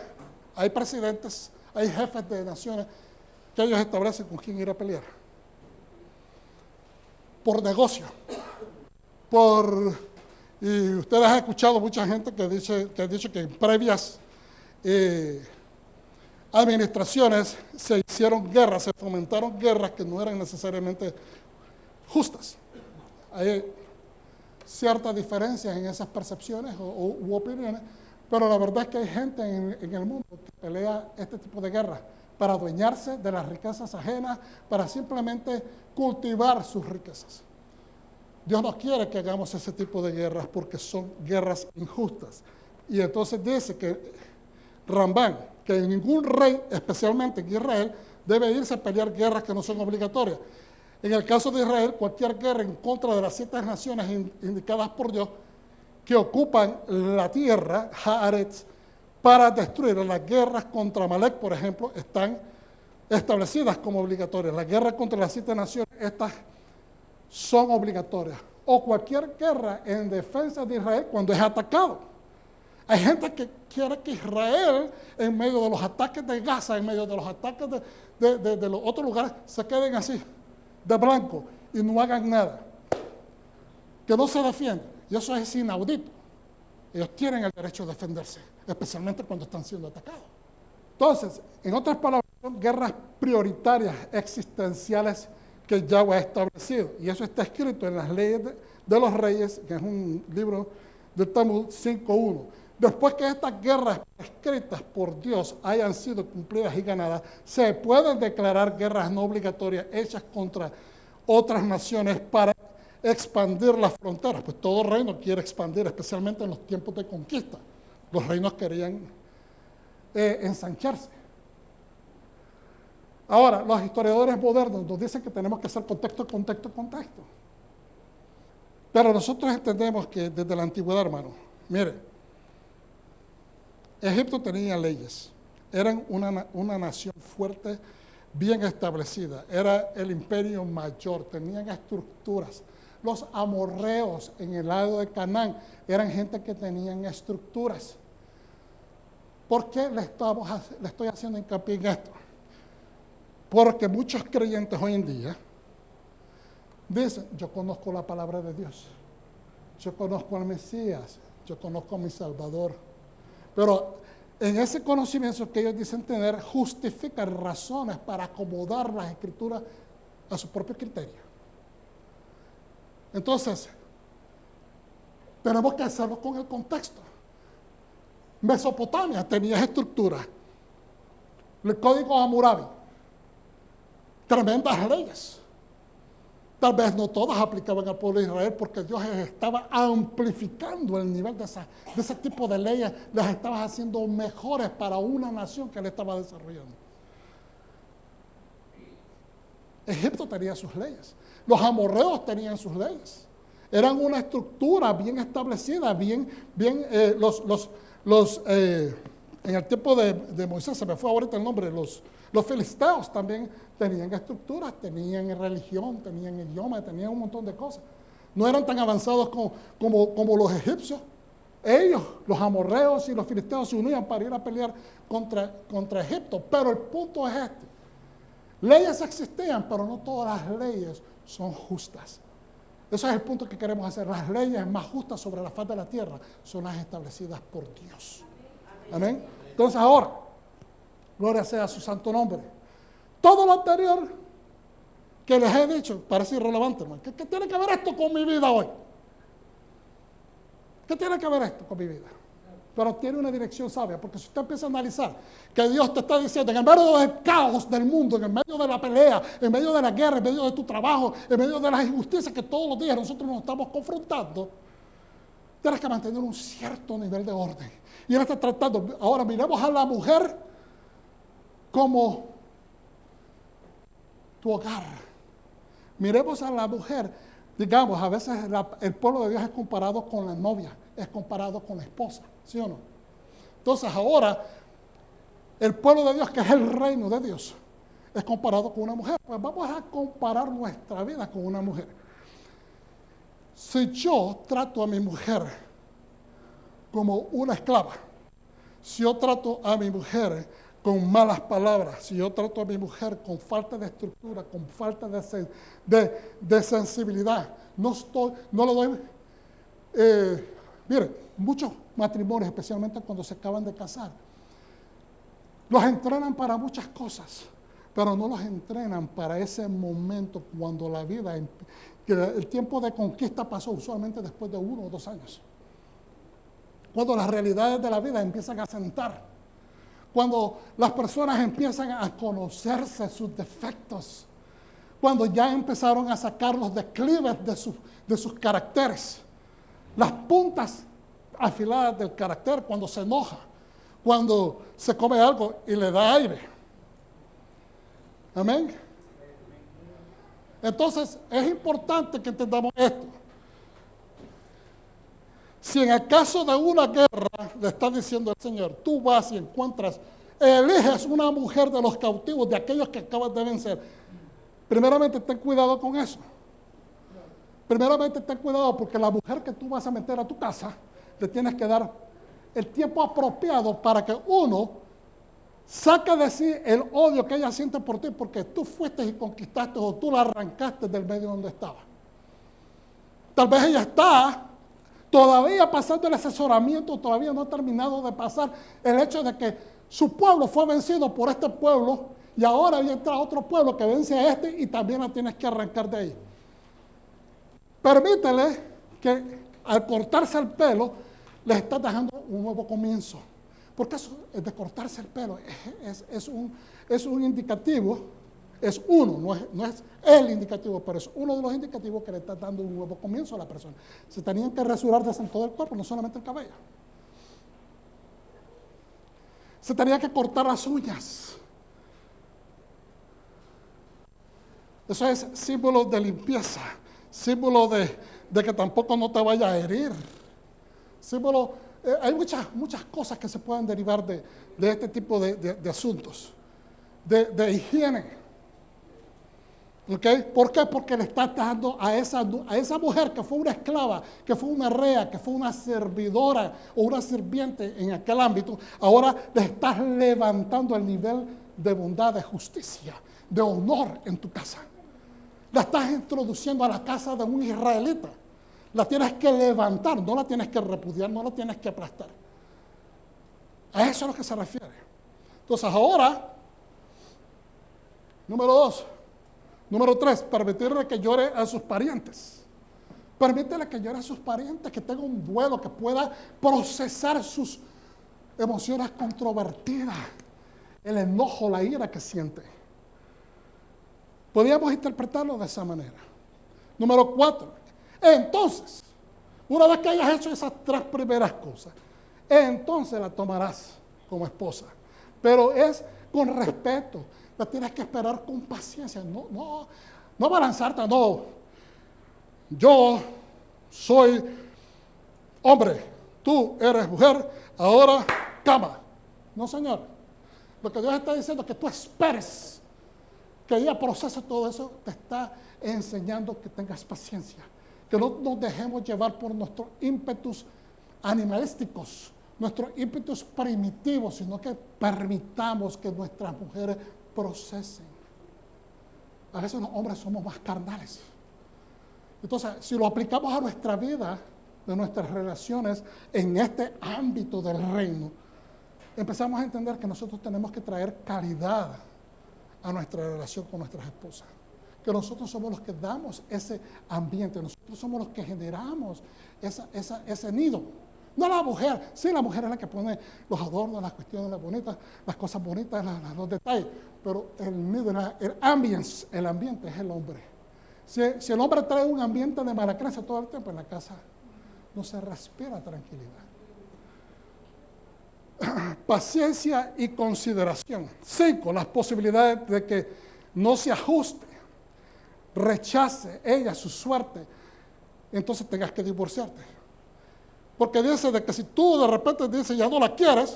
hay presidentes, hay jefes de naciones que ellos establecen con quién ir a pelear. Por negocio. Y ustedes han escuchado mucha gente que ha dicho que en previas administraciones se hicieron guerras, se fomentaron guerras que no eran necesariamente justas. Hay ciertas diferencias en esas percepciones u opiniones, pero la verdad es que hay gente en el mundo que pelea este tipo de guerras para adueñarse de las riquezas ajenas, para simplemente cultivar sus riquezas. Dios no quiere que hagamos ese tipo de guerras porque son guerras injustas. Y entonces dice que Rambam, que ningún rey, especialmente en Israel, debe irse a pelear guerras que no son obligatorias. En el caso de Israel, cualquier guerra en contra de las 7 naciones indicadas por Dios que ocupan la tierra, Haaretz, para destruir. Las guerras contra Amalek, por ejemplo, están establecidas como obligatorias. Las guerras contra las 7 naciones, estas son obligatorias. O cualquier guerra en defensa de Israel cuando es atacado. Hay gente que quiere que Israel, en medio de los ataques de Gaza, en medio de los ataques de los otros lugares, se queden así, de blanco, y no hagan nada. Que no se defiendan. Y eso es inaudito. Ellos tienen el derecho a defenderse, especialmente cuando están siendo atacados. Entonces, en otras palabras, son guerras prioritarias, existenciales, que Yahweh ha establecido. Y eso está escrito en las leyes de los reyes, que es un libro del Talmud 5.1. Después que estas guerras escritas por Dios hayan sido cumplidas y ganadas, se pueden declarar guerras no obligatorias hechas contra otras naciones para expandir las fronteras. Pues todo reino quiere expandir, especialmente en los tiempos de conquista. Los reinos querían ensancharse. Ahora, los historiadores modernos nos dicen que tenemos que hacer contexto. Pero nosotros entendemos que desde la antigüedad, hermano, mire, Egipto tenía leyes, eran una nación fuerte, bien establecida, era el imperio mayor, tenían estructuras, Los amorreos en el lado de Canaán eran gente que tenían estructuras. ¿Por qué le estoy haciendo hincapié en esto? Porque muchos creyentes hoy en día dicen, yo conozco la palabra de Dios, yo conozco al Mesías, yo conozco a mi Salvador. Pero en ese conocimiento que ellos dicen tener, justifican razones para acomodar las escrituras a su propio criterio. Entonces, tenemos que hacerlo con el contexto. Mesopotamia tenía estructura. El código Hammurabi. Tremendas leyes. Tal vez no todas aplicaban al pueblo de Israel porque Dios estaba amplificando el nivel de ese tipo de leyes, las estaba haciendo mejores para una nación que le estaba desarrollando. Egipto tenía sus leyes, los amorreos tenían sus leyes, eran una estructura bien establecida, en el tiempo de Moisés, se me fue ahorita el nombre, los filisteos también tenían estructuras, tenían religión, tenían idioma, tenían un montón de cosas. No eran tan avanzados como los egipcios. Ellos, los amorreos y los filisteos, se unían para ir a pelear contra Egipto. Pero el punto es este. Leyes existían, pero no todas las leyes son justas. Ese es el punto que queremos hacer. Las leyes más justas sobre la faz de la tierra son las establecidas por Dios. Amén. Entonces ahora, gloria sea a su santo nombre. Todo lo anterior que les he dicho parece irrelevante, hermano. ¿Qué tiene que ver esto con mi vida hoy? ¿Qué tiene que ver esto con mi vida? Pero tiene una dirección sabia, porque si usted empieza a analizar que Dios te está diciendo, en el medio del caos del mundo, en el medio de la pelea, en medio de la guerra, en medio de tu trabajo, en medio de las injusticias que todos los días nosotros nos estamos confrontando, tienes que mantener un cierto nivel de orden. Y Él está tratando, ahora miremos a la mujer como tu hogar. Miremos a la mujer, digamos, a veces el pueblo de Dios es comparado con la novia, es comparado con la esposa, ¿sí o no? Entonces ahora, el pueblo de Dios, que es el reino de Dios, es comparado con una mujer. Pues vamos a comparar nuestra vida con una mujer. Si yo trato a mi mujer como una esclava, si yo trato a mi mujer con malas palabras, si yo trato a mi mujer con falta de estructura, con falta de sensibilidad, no le doy... Miren, muchos matrimonios, especialmente cuando se acaban de casar, los entrenan para muchas cosas, pero no los entrenan para ese momento cuando la vida, que el tiempo de conquista pasó usualmente después de 1 o 2 años. Cuando las realidades de la vida empiezan a sentar. Cuando las personas empiezan a conocerse sus defectos. Cuando ya empezaron a sacar los declives de sus caracteres. Las puntas afiladas del carácter, cuando se enoja, cuando se come algo y le da aire. Amén. Entonces, es importante que entendamos esto. Si en el caso de una guerra, le está diciendo el Señor, tú vas y eliges una mujer de los cautivos, de aquellos que acabas de vencer. Primeramente, ten cuidado con eso. Primeramente, ten cuidado porque la mujer que tú vas a meter a tu casa, le tienes que dar el tiempo apropiado para que uno saque de sí el odio que ella siente por ti, porque tú fuiste y conquistaste o tú la arrancaste del medio donde estaba. Tal vez ella está todavía pasando el asesoramiento, todavía no ha terminado de pasar el hecho de que su pueblo fue vencido por este pueblo y ahora entra otro pueblo que vence a este y también la tienes que arrancar de ahí. Permítele que al cortarse el pelo les estás dejando un nuevo comienzo. Porque eso de cortarse el pelo es un indicativo, es uno, no es el indicativo, pero es uno de los indicativos que le está dando un nuevo comienzo a la persona. Se tenían que rasurar desde todo el cuerpo, no solamente el cabello. Se tenía que cortar las uñas. Eso es símbolo de limpieza, símbolo de que tampoco no te vaya a herir. Símbolo, hay muchas cosas que se pueden derivar de este tipo de asuntos, de higiene. ¿Ok? ¿Por qué? Porque le estás dando a esa mujer que fue una esclava, que fue una rea, que fue una servidora o una sirviente en aquel ámbito, ahora le estás levantando el nivel de bondad, de justicia, de honor en tu casa. La estás introduciendo a la casa de un israelita. La tienes que levantar, no la tienes que repudiar, no la tienes que aplastar. A eso es a lo que se refiere. Entonces ahora, número 2. Número 3, permitirle que llore a sus parientes. Permítele que llore a sus parientes, que tenga un duelo, que pueda procesar sus emociones controvertidas, el enojo, la ira que siente. Podríamos interpretarlo de esa manera. Número 4, entonces, una vez que hayas hecho esas 3 primeras cosas, entonces la tomarás como esposa. Pero es con respeto. La tienes que esperar con paciencia. No va a lanzarte, no. Yo soy hombre, tú eres mujer, ahora cama. No, señor. Lo que Dios está diciendo es que tú esperes que ella procese todo eso. Te está enseñando que tengas paciencia. Que no nos dejemos llevar por nuestros ímpetus animalísticos, nuestros ímpetus primitivos, sino que permitamos que nuestras mujeres procesen. A veces los hombres somos más carnales. Entonces, si lo aplicamos a nuestra vida, de nuestras relaciones en este ámbito del reino, empezamos a entender que nosotros tenemos que traer calidad a nuestra relación con nuestras esposas. Que nosotros somos los que damos ese ambiente, nosotros somos los que generamos ese nido. No la mujer, sí, la mujer es la que pone los adornos, las cuestiones las bonitas, las cosas bonitas, los detalles, pero el nido, el ambiente es el hombre. Si el hombre trae un ambiente de mala creencia todo el tiempo en la casa, no se respira tranquilidad. Paciencia y consideración. 5, las posibilidades de que no se ajuste, rechace ella su suerte, entonces tengas que divorciarte. Porque dice de que si tú de repente dices ya no la quieres,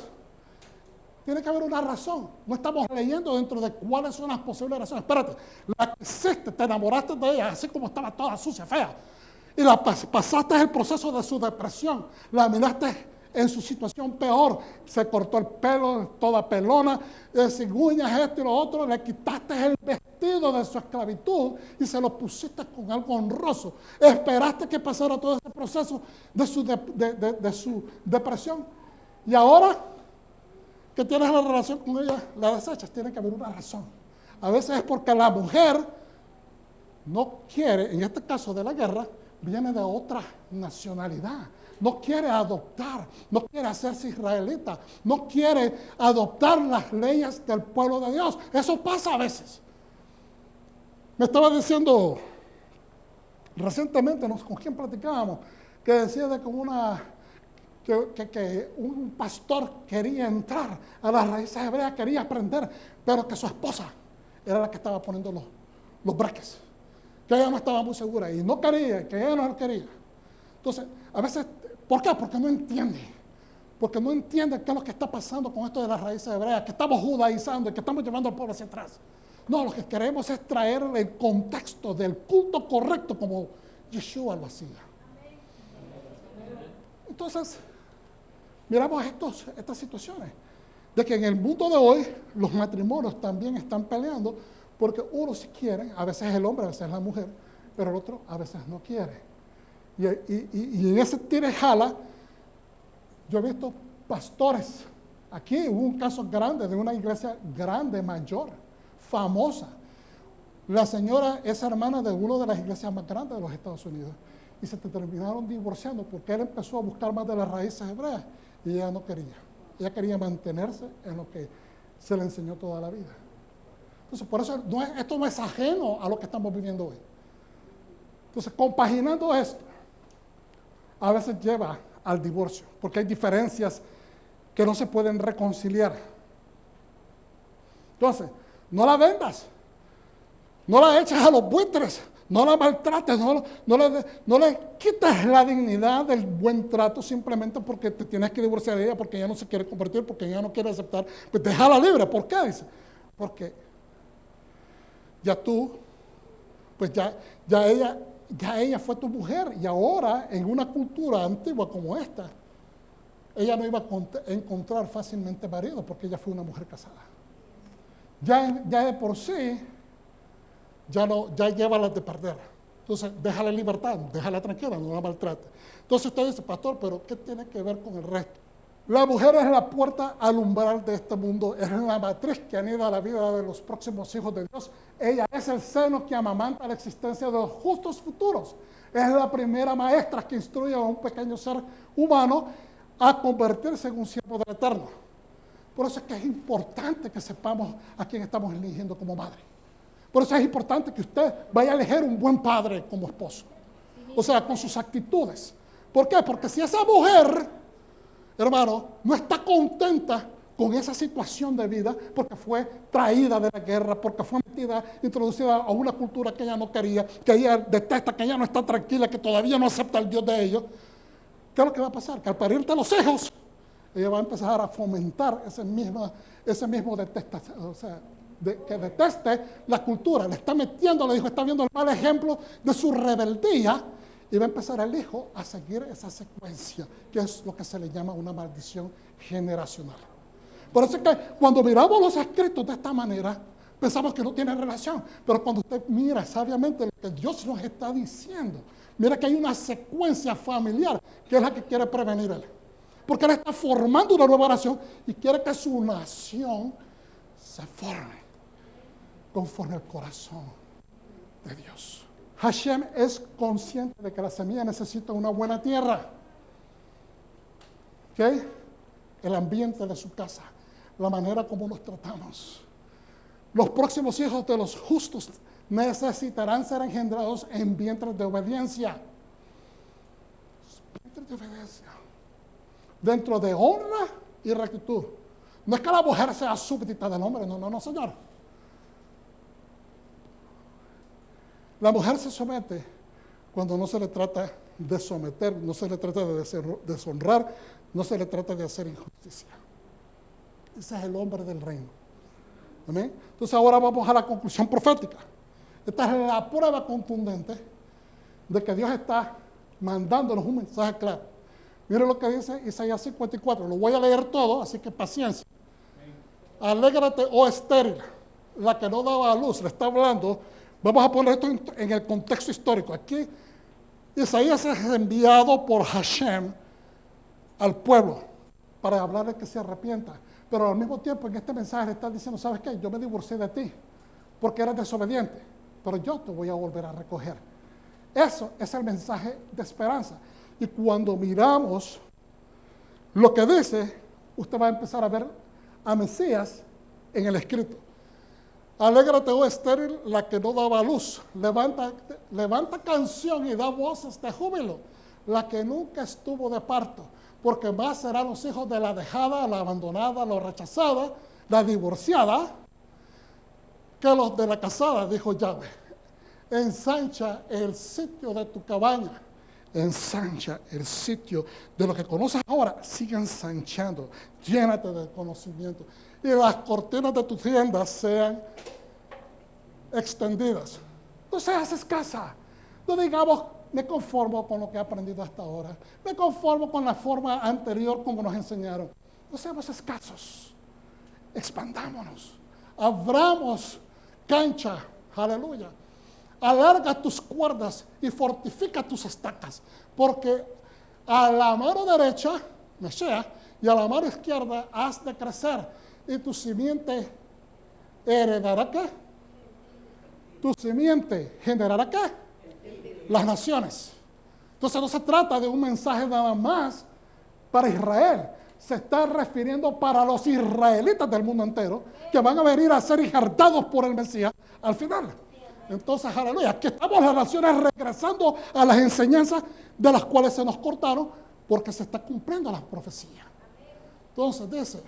tiene que haber una razón. No estamos leyendo dentro de cuáles son las posibles razones. Espérate, la que hiciste, te enamoraste de ella, así como estaba toda sucia, fea, y la pasaste el proceso de su depresión, la miraste en su situación peor, se cortó el pelo, toda pelona, sin uñas, esto y lo otro, le quitaste el vestido de su esclavitud y se lo pusiste con algo honroso. Esperaste que pasara todo ese proceso de su depresión. Y ahora que tienes la relación con ella, la desechas. Tiene que haber una razón. A veces es porque la mujer no quiere, en este caso de la guerra, viene de otra nacionalidad. No quiere adoptar, no quiere hacerse israelita, no quiere adoptar las leyes del pueblo de Dios. Eso pasa a veces. Me estaba diciendo recientemente, ¿con quién platicábamos? Que decía de que un pastor quería entrar a las raíces hebreas, quería aprender, pero que su esposa era la que estaba poniendo los breques. Que ella no estaba muy segura y no quería, que ella no lo quería. Entonces, a veces, ¿por qué? Porque no entiende. Porque no entiende qué es lo que está pasando con esto de las raíces hebreas, que estamos judaizando y que estamos llevando al pueblo hacia atrás. No, lo que queremos es traer el contexto del culto correcto como Yeshua lo hacía. Entonces, miramos estas situaciones, de que en el mundo de hoy los matrimonios también están peleando, porque uno sí quiere, a veces es el hombre, a veces es la mujer, pero el otro a veces no quiere. Y en ese tira y jala, yo he visto pastores, aquí hubo un caso grande de una iglesia grande, mayor, famosa. La señora es hermana de una de las iglesias más grandes de los Estados Unidos y se terminaron divorciando porque él empezó a buscar más de las raíces hebreas y ella no quería. Ella quería mantenerse en lo que se le enseñó toda la vida. Entonces, por eso esto no es ajeno a lo que estamos viviendo hoy. Entonces, compaginando esto, a veces lleva al divorcio, porque hay diferencias que no se pueden reconciliar. Entonces, no la vendas, no la eches a los buitres, no la maltrates, no le quites la dignidad del buen trato simplemente porque te tienes que divorciar de ella, porque ella no se quiere convertir, porque ella no quiere aceptar, pues déjala libre. ¿Por qué? Dice, porque ya tú pues ya ella fue tu mujer. Y ahora, en una cultura antigua como esta, ella no iba a encontrar fácilmente marido porque ella fue una mujer casada. Ya de por sí, ya lleva las de perder. Entonces, déjala en libertad, déjala tranquila, no la maltrate. Entonces usted dice, pastor, pero ¿qué tiene que ver con el resto? La mujer es la puerta al umbral de este mundo, es la matriz que anida la vida de los próximos hijos de Dios. Ella es el seno que amamanta la existencia de los justos futuros. Es la primera maestra que instruye a un pequeño ser humano a convertirse en un siervo del Eterno. Por eso es que es importante que sepamos a quién estamos eligiendo como madre. Por eso es importante que usted vaya a elegir un buen padre como esposo. O sea, con sus actitudes. ¿Por qué? Porque si esa mujer, hermano, no está contenta con esa situación de vida, porque fue traída de la guerra, porque fue introducida a una cultura que ella no quería, que ella detesta, que ella no está tranquila, que todavía no acepta al Dios de ellos, ¿qué es lo que va a pasar? Que al parirte los hijos, ella va a empezar a fomentar ese mismo detestación, o sea, que deteste la cultura, le está metiendo, le dijo, está viendo el mal ejemplo de su rebeldía, y va a empezar el hijo a seguir esa secuencia, que es lo que se le llama una maldición generacional. Por eso es que cuando miramos los escritos de esta manera, pensamos que no tienen relación, pero cuando usted mira sabiamente lo que Dios nos está diciendo, mira que hay una secuencia familiar que es la que quiere prevenir él. Porque él está formando una nueva nación y quiere que su nación se forme conforme al corazón de Dios. Hashem es consciente de que la semilla necesita una buena tierra. ¿Ok? El ambiente de su casa, la manera como nos tratamos. Los próximos hijos de los justos necesitarán ser engendrados en vientres de obediencia. Vientres de obediencia. Dentro de honra y rectitud. No es que la mujer sea súbdita del hombre, no, señor. La mujer se somete cuando no se le trata de someter, no se le trata de deshonrar, no se le trata de hacer injusticia. Ese es el hombre del reino. ¿Amén? Entonces ahora vamos a la conclusión profética. Esta es la prueba contundente de que Dios está mandándonos un mensaje claro. Mire lo que dice Isaías 54. Lo voy a leer todo, así que paciencia. Alégrate, oh estéril, la que no daba a luz. Le está hablando. Vamos a poner esto en el contexto histórico. Aquí Isaías es enviado por Hashem al pueblo para hablarle que se arrepienta. Pero al mismo tiempo en este mensaje le está diciendo, ¿sabes qué? Yo me divorcié de ti porque eras desobediente, pero yo te voy a volver a recoger. Eso es el mensaje de esperanza. Y cuando miramos lo que dice, usted va a empezar a ver a Mesías en el escrito. Alégrate, oh estéril, la que no daba luz. Levanta canción y da voces de júbilo, la que nunca estuvo de parto, porque más serán los hijos de la dejada, la abandonada, la rechazada, la divorciada, que los de la casada, dijo Yahweh. Ensancha el sitio de tu cabaña. Ensancha el sitio de lo que conoces ahora, sigue ensanchando, llénate de conocimiento. Y las cortinas de tu tienda sean extendidas. No seas escasa. No digamos, me conformo con lo que he aprendido hasta ahora. Me conformo con la forma anterior como nos enseñaron. No seamos escasos. Expandámonos. Abramos cancha. Aleluya. Alarga tus cuerdas y fortifica tus estacas. Porque a la mano derecha, Mesías, y a la mano izquierda has de crecer. Y tu simiente heredará ¿qué? Tu simiente generará ¿qué? Las naciones. Entonces no se trata de un mensaje nada más para Israel. Se está refiriendo para los israelitas del mundo entero que van a venir a ser injertados por el Mesías al final. Entonces, aleluya, aquí estamos las naciones regresando a las enseñanzas de las cuales se nos cortaron porque se está cumpliendo la profecía. Entonces dice,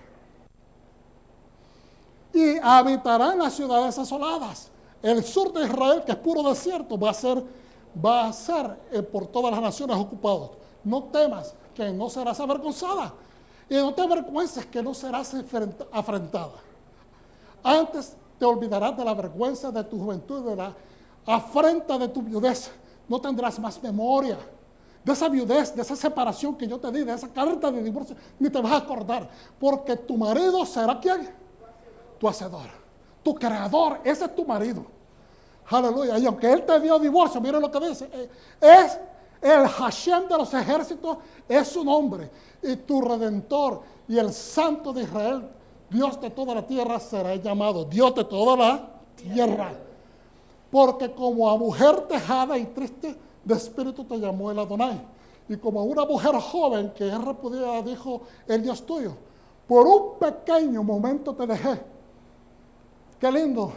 y habitarán las ciudades asoladas. El sur de Israel, que es puro desierto, va a ser por todas las naciones ocupado. No temas que no serás avergonzada. Y no te avergüences que no serás afrentada. Antes te olvidarás de la vergüenza de tu juventud, de la afrenta de tu viudez, no tendrás más memoria. De esa viudez, de esa separación que yo te di, de esa carta de divorcio, ni te vas a acordar. Porque tu marido será ¿quién? Tu hacedor, tu creador, ese es tu marido. Aleluya. Y aunque él te dio divorcio, mire lo que dice, es el Hashem de los ejércitos, es su nombre. Y tu redentor y el santo de Israel, Dios de toda la tierra, será llamado Dios de toda la tierra. Porque como a mujer dejada y triste de espíritu te llamó el Adonai. Y como a una mujer joven que es repudiada, dijo el Dios tuyo, por un pequeño momento te dejé. Qué lindo.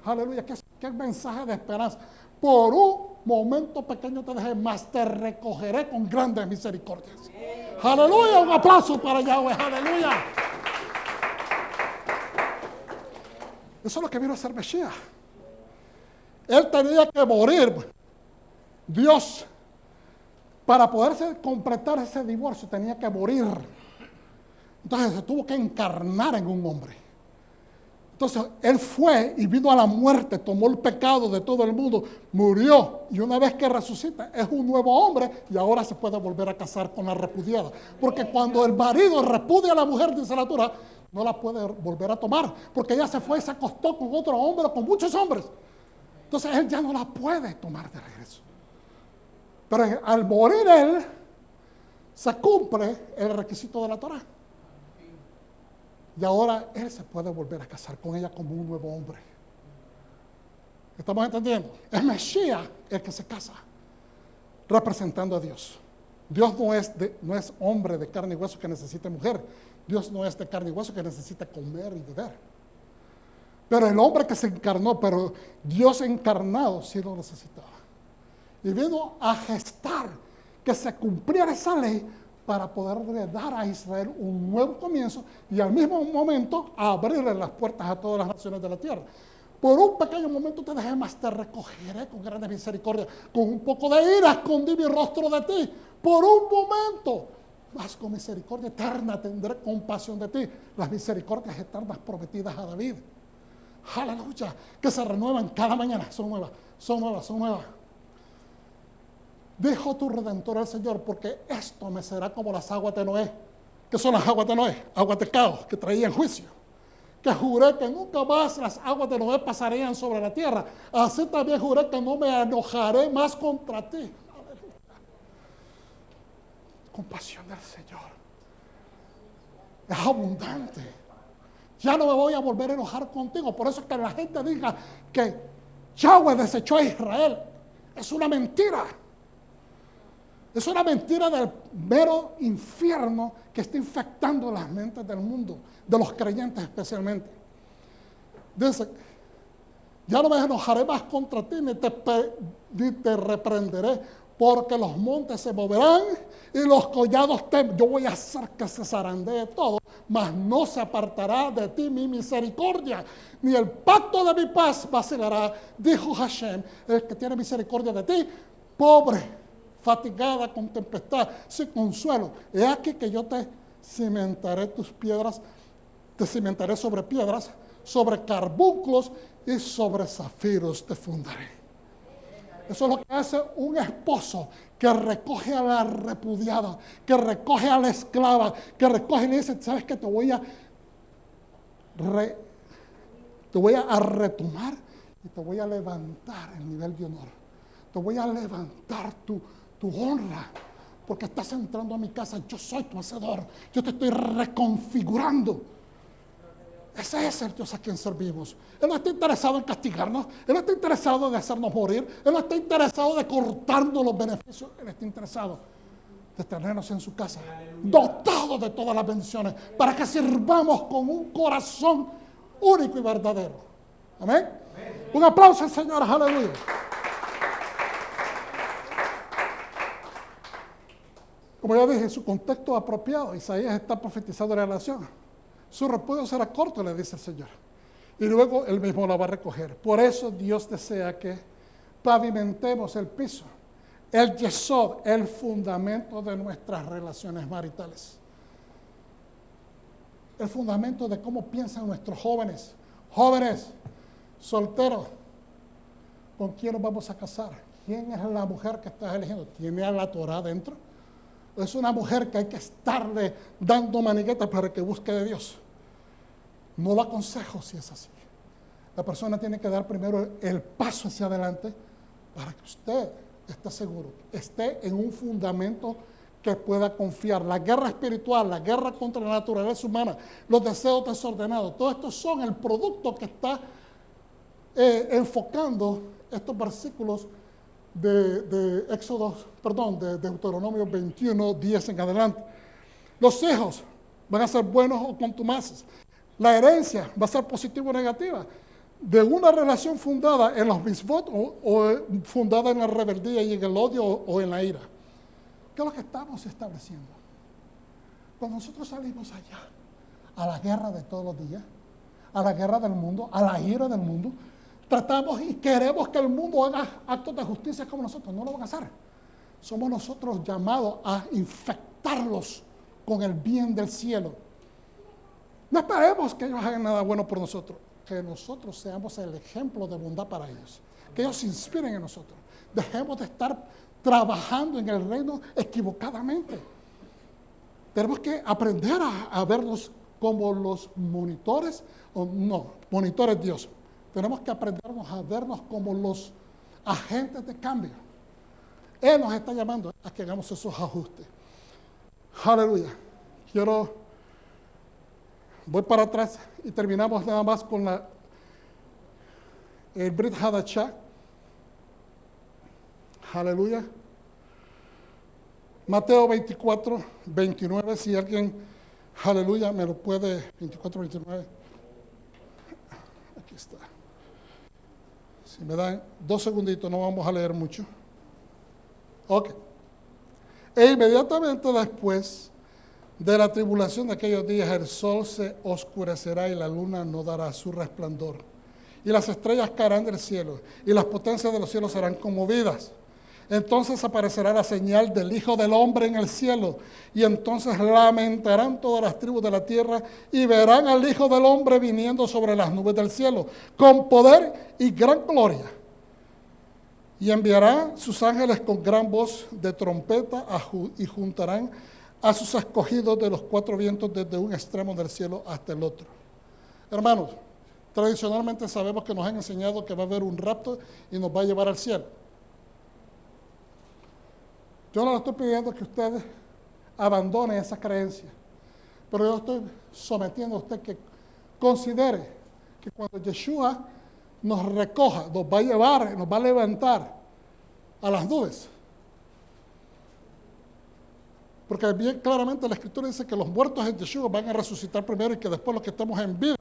Aleluya. Qué mensaje de esperanza. Por un momento pequeño te dejé, mas te recogeré con grandes misericordias. Aleluya. Un aplauso para Yahweh. Aleluya. Eso es lo que vino a hacer Mesías. Él tenía que morir. Dios, para poderse completar ese divorcio, tenía que morir. Entonces se tuvo que encarnar en un hombre. Entonces Él fue y vino a la muerte, tomó el pecado de todo el mundo, murió. Y una vez que resucita, es un nuevo hombre y ahora se puede volver a casar con la repudiada. Porque cuando el marido repudia a la mujer, dice la Torá, no la puede volver a tomar. Porque ella se fue y se acostó con otro hombre o con muchos hombres. Entonces Él ya no la puede tomar de regreso. Pero al morir Él, se cumple el requisito de la Torá. Y ahora Él se puede volver a casar con ella como un nuevo hombre. ¿Estamos entendiendo? Es Mesías el que se casa, representando a Dios. Dios no es hombre de carne y hueso que necesite mujer. Dios no es de carne y hueso que necesita comer y beber. Pero el hombre que se encarnó, pero Dios encarnado sí lo necesitaba. Y vino a gestar que se cumpliera esa ley para poder dar a Israel un nuevo comienzo y al mismo momento abrirle las puertas a todas las naciones de la tierra. Por un pequeño momento te dejé, mas te recogeré con grande misericordia. Con un poco de ira escondí mi rostro de ti. Por un momento, mas con misericordia eterna tendré compasión de ti. Las misericordias eternas prometidas a David. Aleluya, que se renuevan cada mañana. Son nuevas, son nuevas, son nuevas. Dijo tu Redentor el Señor, porque esto me será como las aguas de Noé. ¿Qué son las aguas de Noé? Aguas de caos que traían juicio. Que juré que nunca más las aguas de Noé pasarían sobre la tierra. Así también juré que no me enojaré más contra ti. Aleluya. Compasión del Señor. Es abundante. Ya no me voy a volver a enojar contigo. Por eso es que la gente diga que Yahweh desechó a Israel. Es una mentira. Es una mentira del mero infierno que está infectando las mentes del mundo, de los creyentes especialmente. Dice, ya no me enojaré más contra ti, ni te reprenderé, porque los montes se moverán y los collados yo voy a hacer que se zarandee todo, mas no se apartará de ti mi misericordia, ni el pacto de mi paz vacilará, dijo Hashem, el que tiene misericordia de ti, pobre, fatigada con tempestad, sin consuelo. He aquí que yo te cimentaré tus piedras, te cimentaré sobre piedras, sobre carbunclos y sobre zafiros te fundaré. Eso es lo que hace un esposo que recoge a la repudiada, que recoge a la esclava, que recoge y le dice, ¿sabes qué? Te voy a retomar y te voy a levantar el nivel de honor. Te voy a levantar tu honra, porque estás entrando a mi casa, yo soy tu hacedor, yo te estoy reconfigurando. Ese es el Dios a quien servimos. Él no está interesado en castigarnos, Él no está interesado de hacernos morir, Él no está interesado de cortarnos los beneficios, Él está interesado de tenernos en su casa, dotados de todas las bendiciones, para que sirvamos con un corazón único y verdadero. Amén. Un aplauso al Señor, aleluya. Como ya dije, en su contexto apropiado, Isaías está profetizando la nación. Su repudio será corto, le dice el Señor. Y luego Él mismo la va a recoger. Por eso Dios desea que pavimentemos el piso, el yesod, el fundamento de nuestras relaciones maritales. El fundamento de cómo piensan nuestros jóvenes, solteros, ¿con quién nos vamos a casar? ¿Quién es la mujer que estás eligiendo? ¿Tiene a la Torah dentro? ¿Es una mujer que hay que estarle dando maniguetas para que busque de Dios? No lo aconsejo si es así. La persona tiene que dar primero el paso hacia adelante para que usted esté seguro, esté en un fundamento que pueda confiar. La guerra espiritual, la guerra contra la naturaleza humana, los deseos desordenados, todo esto son el producto que está enfocando estos versículos de Deuteronomio 21, 10 en adelante. Los hijos van a ser buenos o contumaces. La herencia va a ser positiva o negativa. De una relación fundada en los misbot o fundada en la rebeldía y en el odio o en la ira. ¿Qué es lo que estamos estableciendo? Cuando nosotros salimos allá, a la guerra de todos los días, a la guerra del mundo, a la ira del mundo, tratamos y queremos que el mundo haga actos de justicia como nosotros. No lo van a hacer. Somos nosotros llamados a infectarlos con el bien del cielo. No esperemos que ellos hagan nada bueno por nosotros. Que nosotros seamos el ejemplo de bondad para ellos. Que ellos se inspiren en nosotros. Dejemos de estar trabajando en el reino equivocadamente. Tenemos que aprender a vernos como los monitores, monitores Dios. Tenemos que aprendernos a vernos como los agentes de cambio. Él nos está llamando a que hagamos esos ajustes. Aleluya. Voy para atrás y terminamos nada más con el Brit Hadashah. Aleluya. Mateo 24, 29, si alguien, aleluya, me lo puede, 24, 29. Aquí está. Si me dan 2 segunditos, no vamos a leer mucho. Ok. E inmediatamente después de la tribulación de aquellos días, el sol se oscurecerá y la luna no dará su resplandor. Y las estrellas caerán del cielo y las potencias de los cielos serán conmovidas. Entonces aparecerá la señal del Hijo del Hombre en el cielo, y entonces lamentarán todas las tribus de la tierra y verán al Hijo del Hombre viniendo sobre las nubes del cielo, con poder y gran gloria. Y enviará sus ángeles con gran voz de trompeta y juntarán a sus escogidos de los 4 vientos desde un extremo del cielo hasta el otro. Hermanos, tradicionalmente sabemos que nos han enseñado que va a haber un rapto y nos va a llevar al cielo. Yo no le estoy pidiendo que usted abandone esa creencia, pero yo estoy sometiendo a usted que considere que cuando Yeshua nos recoja, nos va a llevar, nos va a levantar a las nubes. Porque bien claramente la Escritura dice que los muertos en Yeshua van a resucitar primero y que después los que estamos en vida,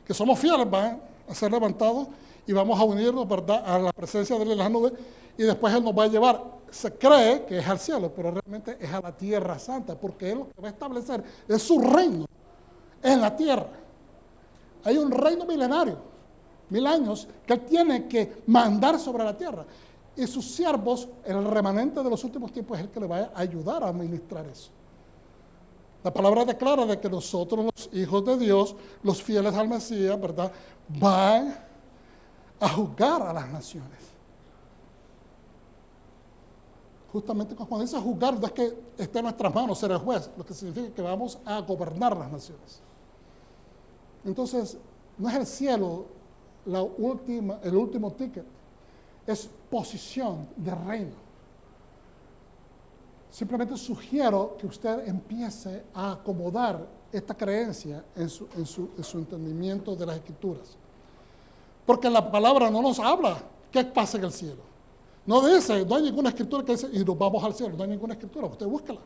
que somos fieles, van a ser levantados y vamos a unirnos, ¿verdad?, a la presencia de él en las nubes, y después Él nos va a llevar. Se cree que es al cielo, pero realmente es a la tierra santa, porque Él lo que va a establecer es su reino en la tierra. Hay un reino milenario, 1000 años, que Él tiene que mandar sobre la tierra. Y sus siervos, el remanente de los últimos tiempos, es el que le va a ayudar a administrar eso. La palabra declara de que nosotros, los hijos de Dios, los fieles al Mesías, ¿verdad?, van a juzgar a las naciones. Justamente cuando dice juzgar, no es que esté en nuestras manos ser el juez, lo que significa que vamos a gobernar las naciones. Entonces, no es el cielo el último ticket, es posición de reino. Simplemente sugiero que usted empiece a acomodar esta creencia en su entendimiento de las Escrituras. Porque la palabra no nos habla qué pasa en el cielo. No dice, no hay ninguna escritura que dice, y nos vamos al cielo. No hay ninguna escritura, usted búsquela.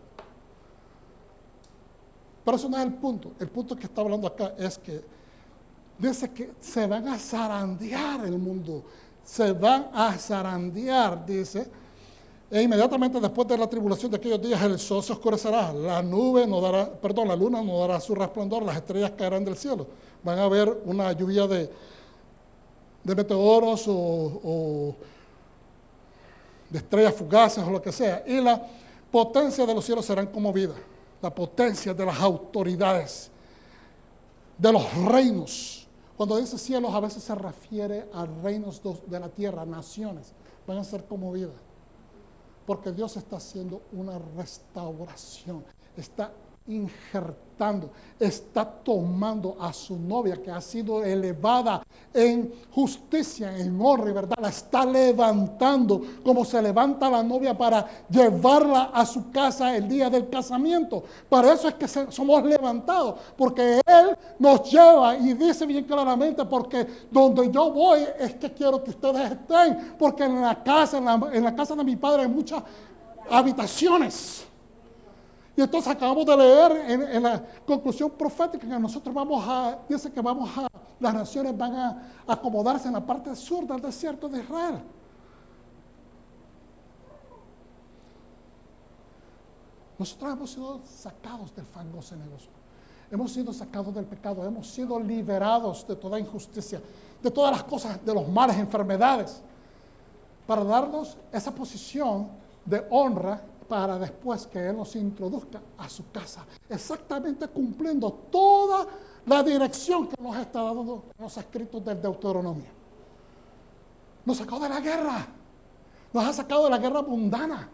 Pero eso no es el punto. El punto que está hablando acá es que dice que se van a zarandear el mundo. Se van a zarandear, dice. E inmediatamente después de la tribulación de aquellos días, el sol se oscurecerá, la luna no dará su resplandor, las estrellas caerán del cielo. Van a haber una lluvia de meteoros o de estrellas fugaces o lo que sea, y la potencia de los cielos serán conmovidas, la potencia de las autoridades, de los reinos, Cuando dice cielos, a veces se refiere a reinos de la tierra, naciones. Van a ser conmovidas. Porque Dios está haciendo una restauración. Está injertando, está tomando a su novia que ha sido elevada en justicia, en honra y verdad, la está levantando como se levanta la novia para llevarla a su casa el día del casamiento. Para eso es que somos levantados, porque Él nos lleva y dice bien claramente, porque donde yo voy es que quiero que ustedes estén, porque en la casa de mi Padre hay muchas habitaciones. Y entonces acabamos de leer en la conclusión profética que nosotros dice que las naciones van a acomodarse en la parte sur del desierto de Israel. Nosotros hemos sido sacados del fango cenagoso. Hemos sido sacados del pecado, hemos sido liberados de toda injusticia, de todas las cosas, de los males, enfermedades, para darnos esa posición de honra para después que Él nos introduzca a su casa, exactamente cumpliendo toda la dirección que nos está dando los escritos del Deuteronomio. Nos sacó de la guerra, nos ha sacado de la guerra mundana,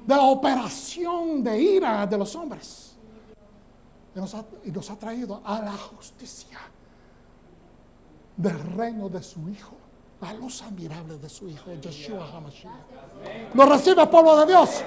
de la operación de ira de los hombres, y nos ha traído a la justicia del reino de su Hijo, la luz admirable de su Hijo, Yeshua HaMashiach. ¿Lo recibe, pueblo de Dios?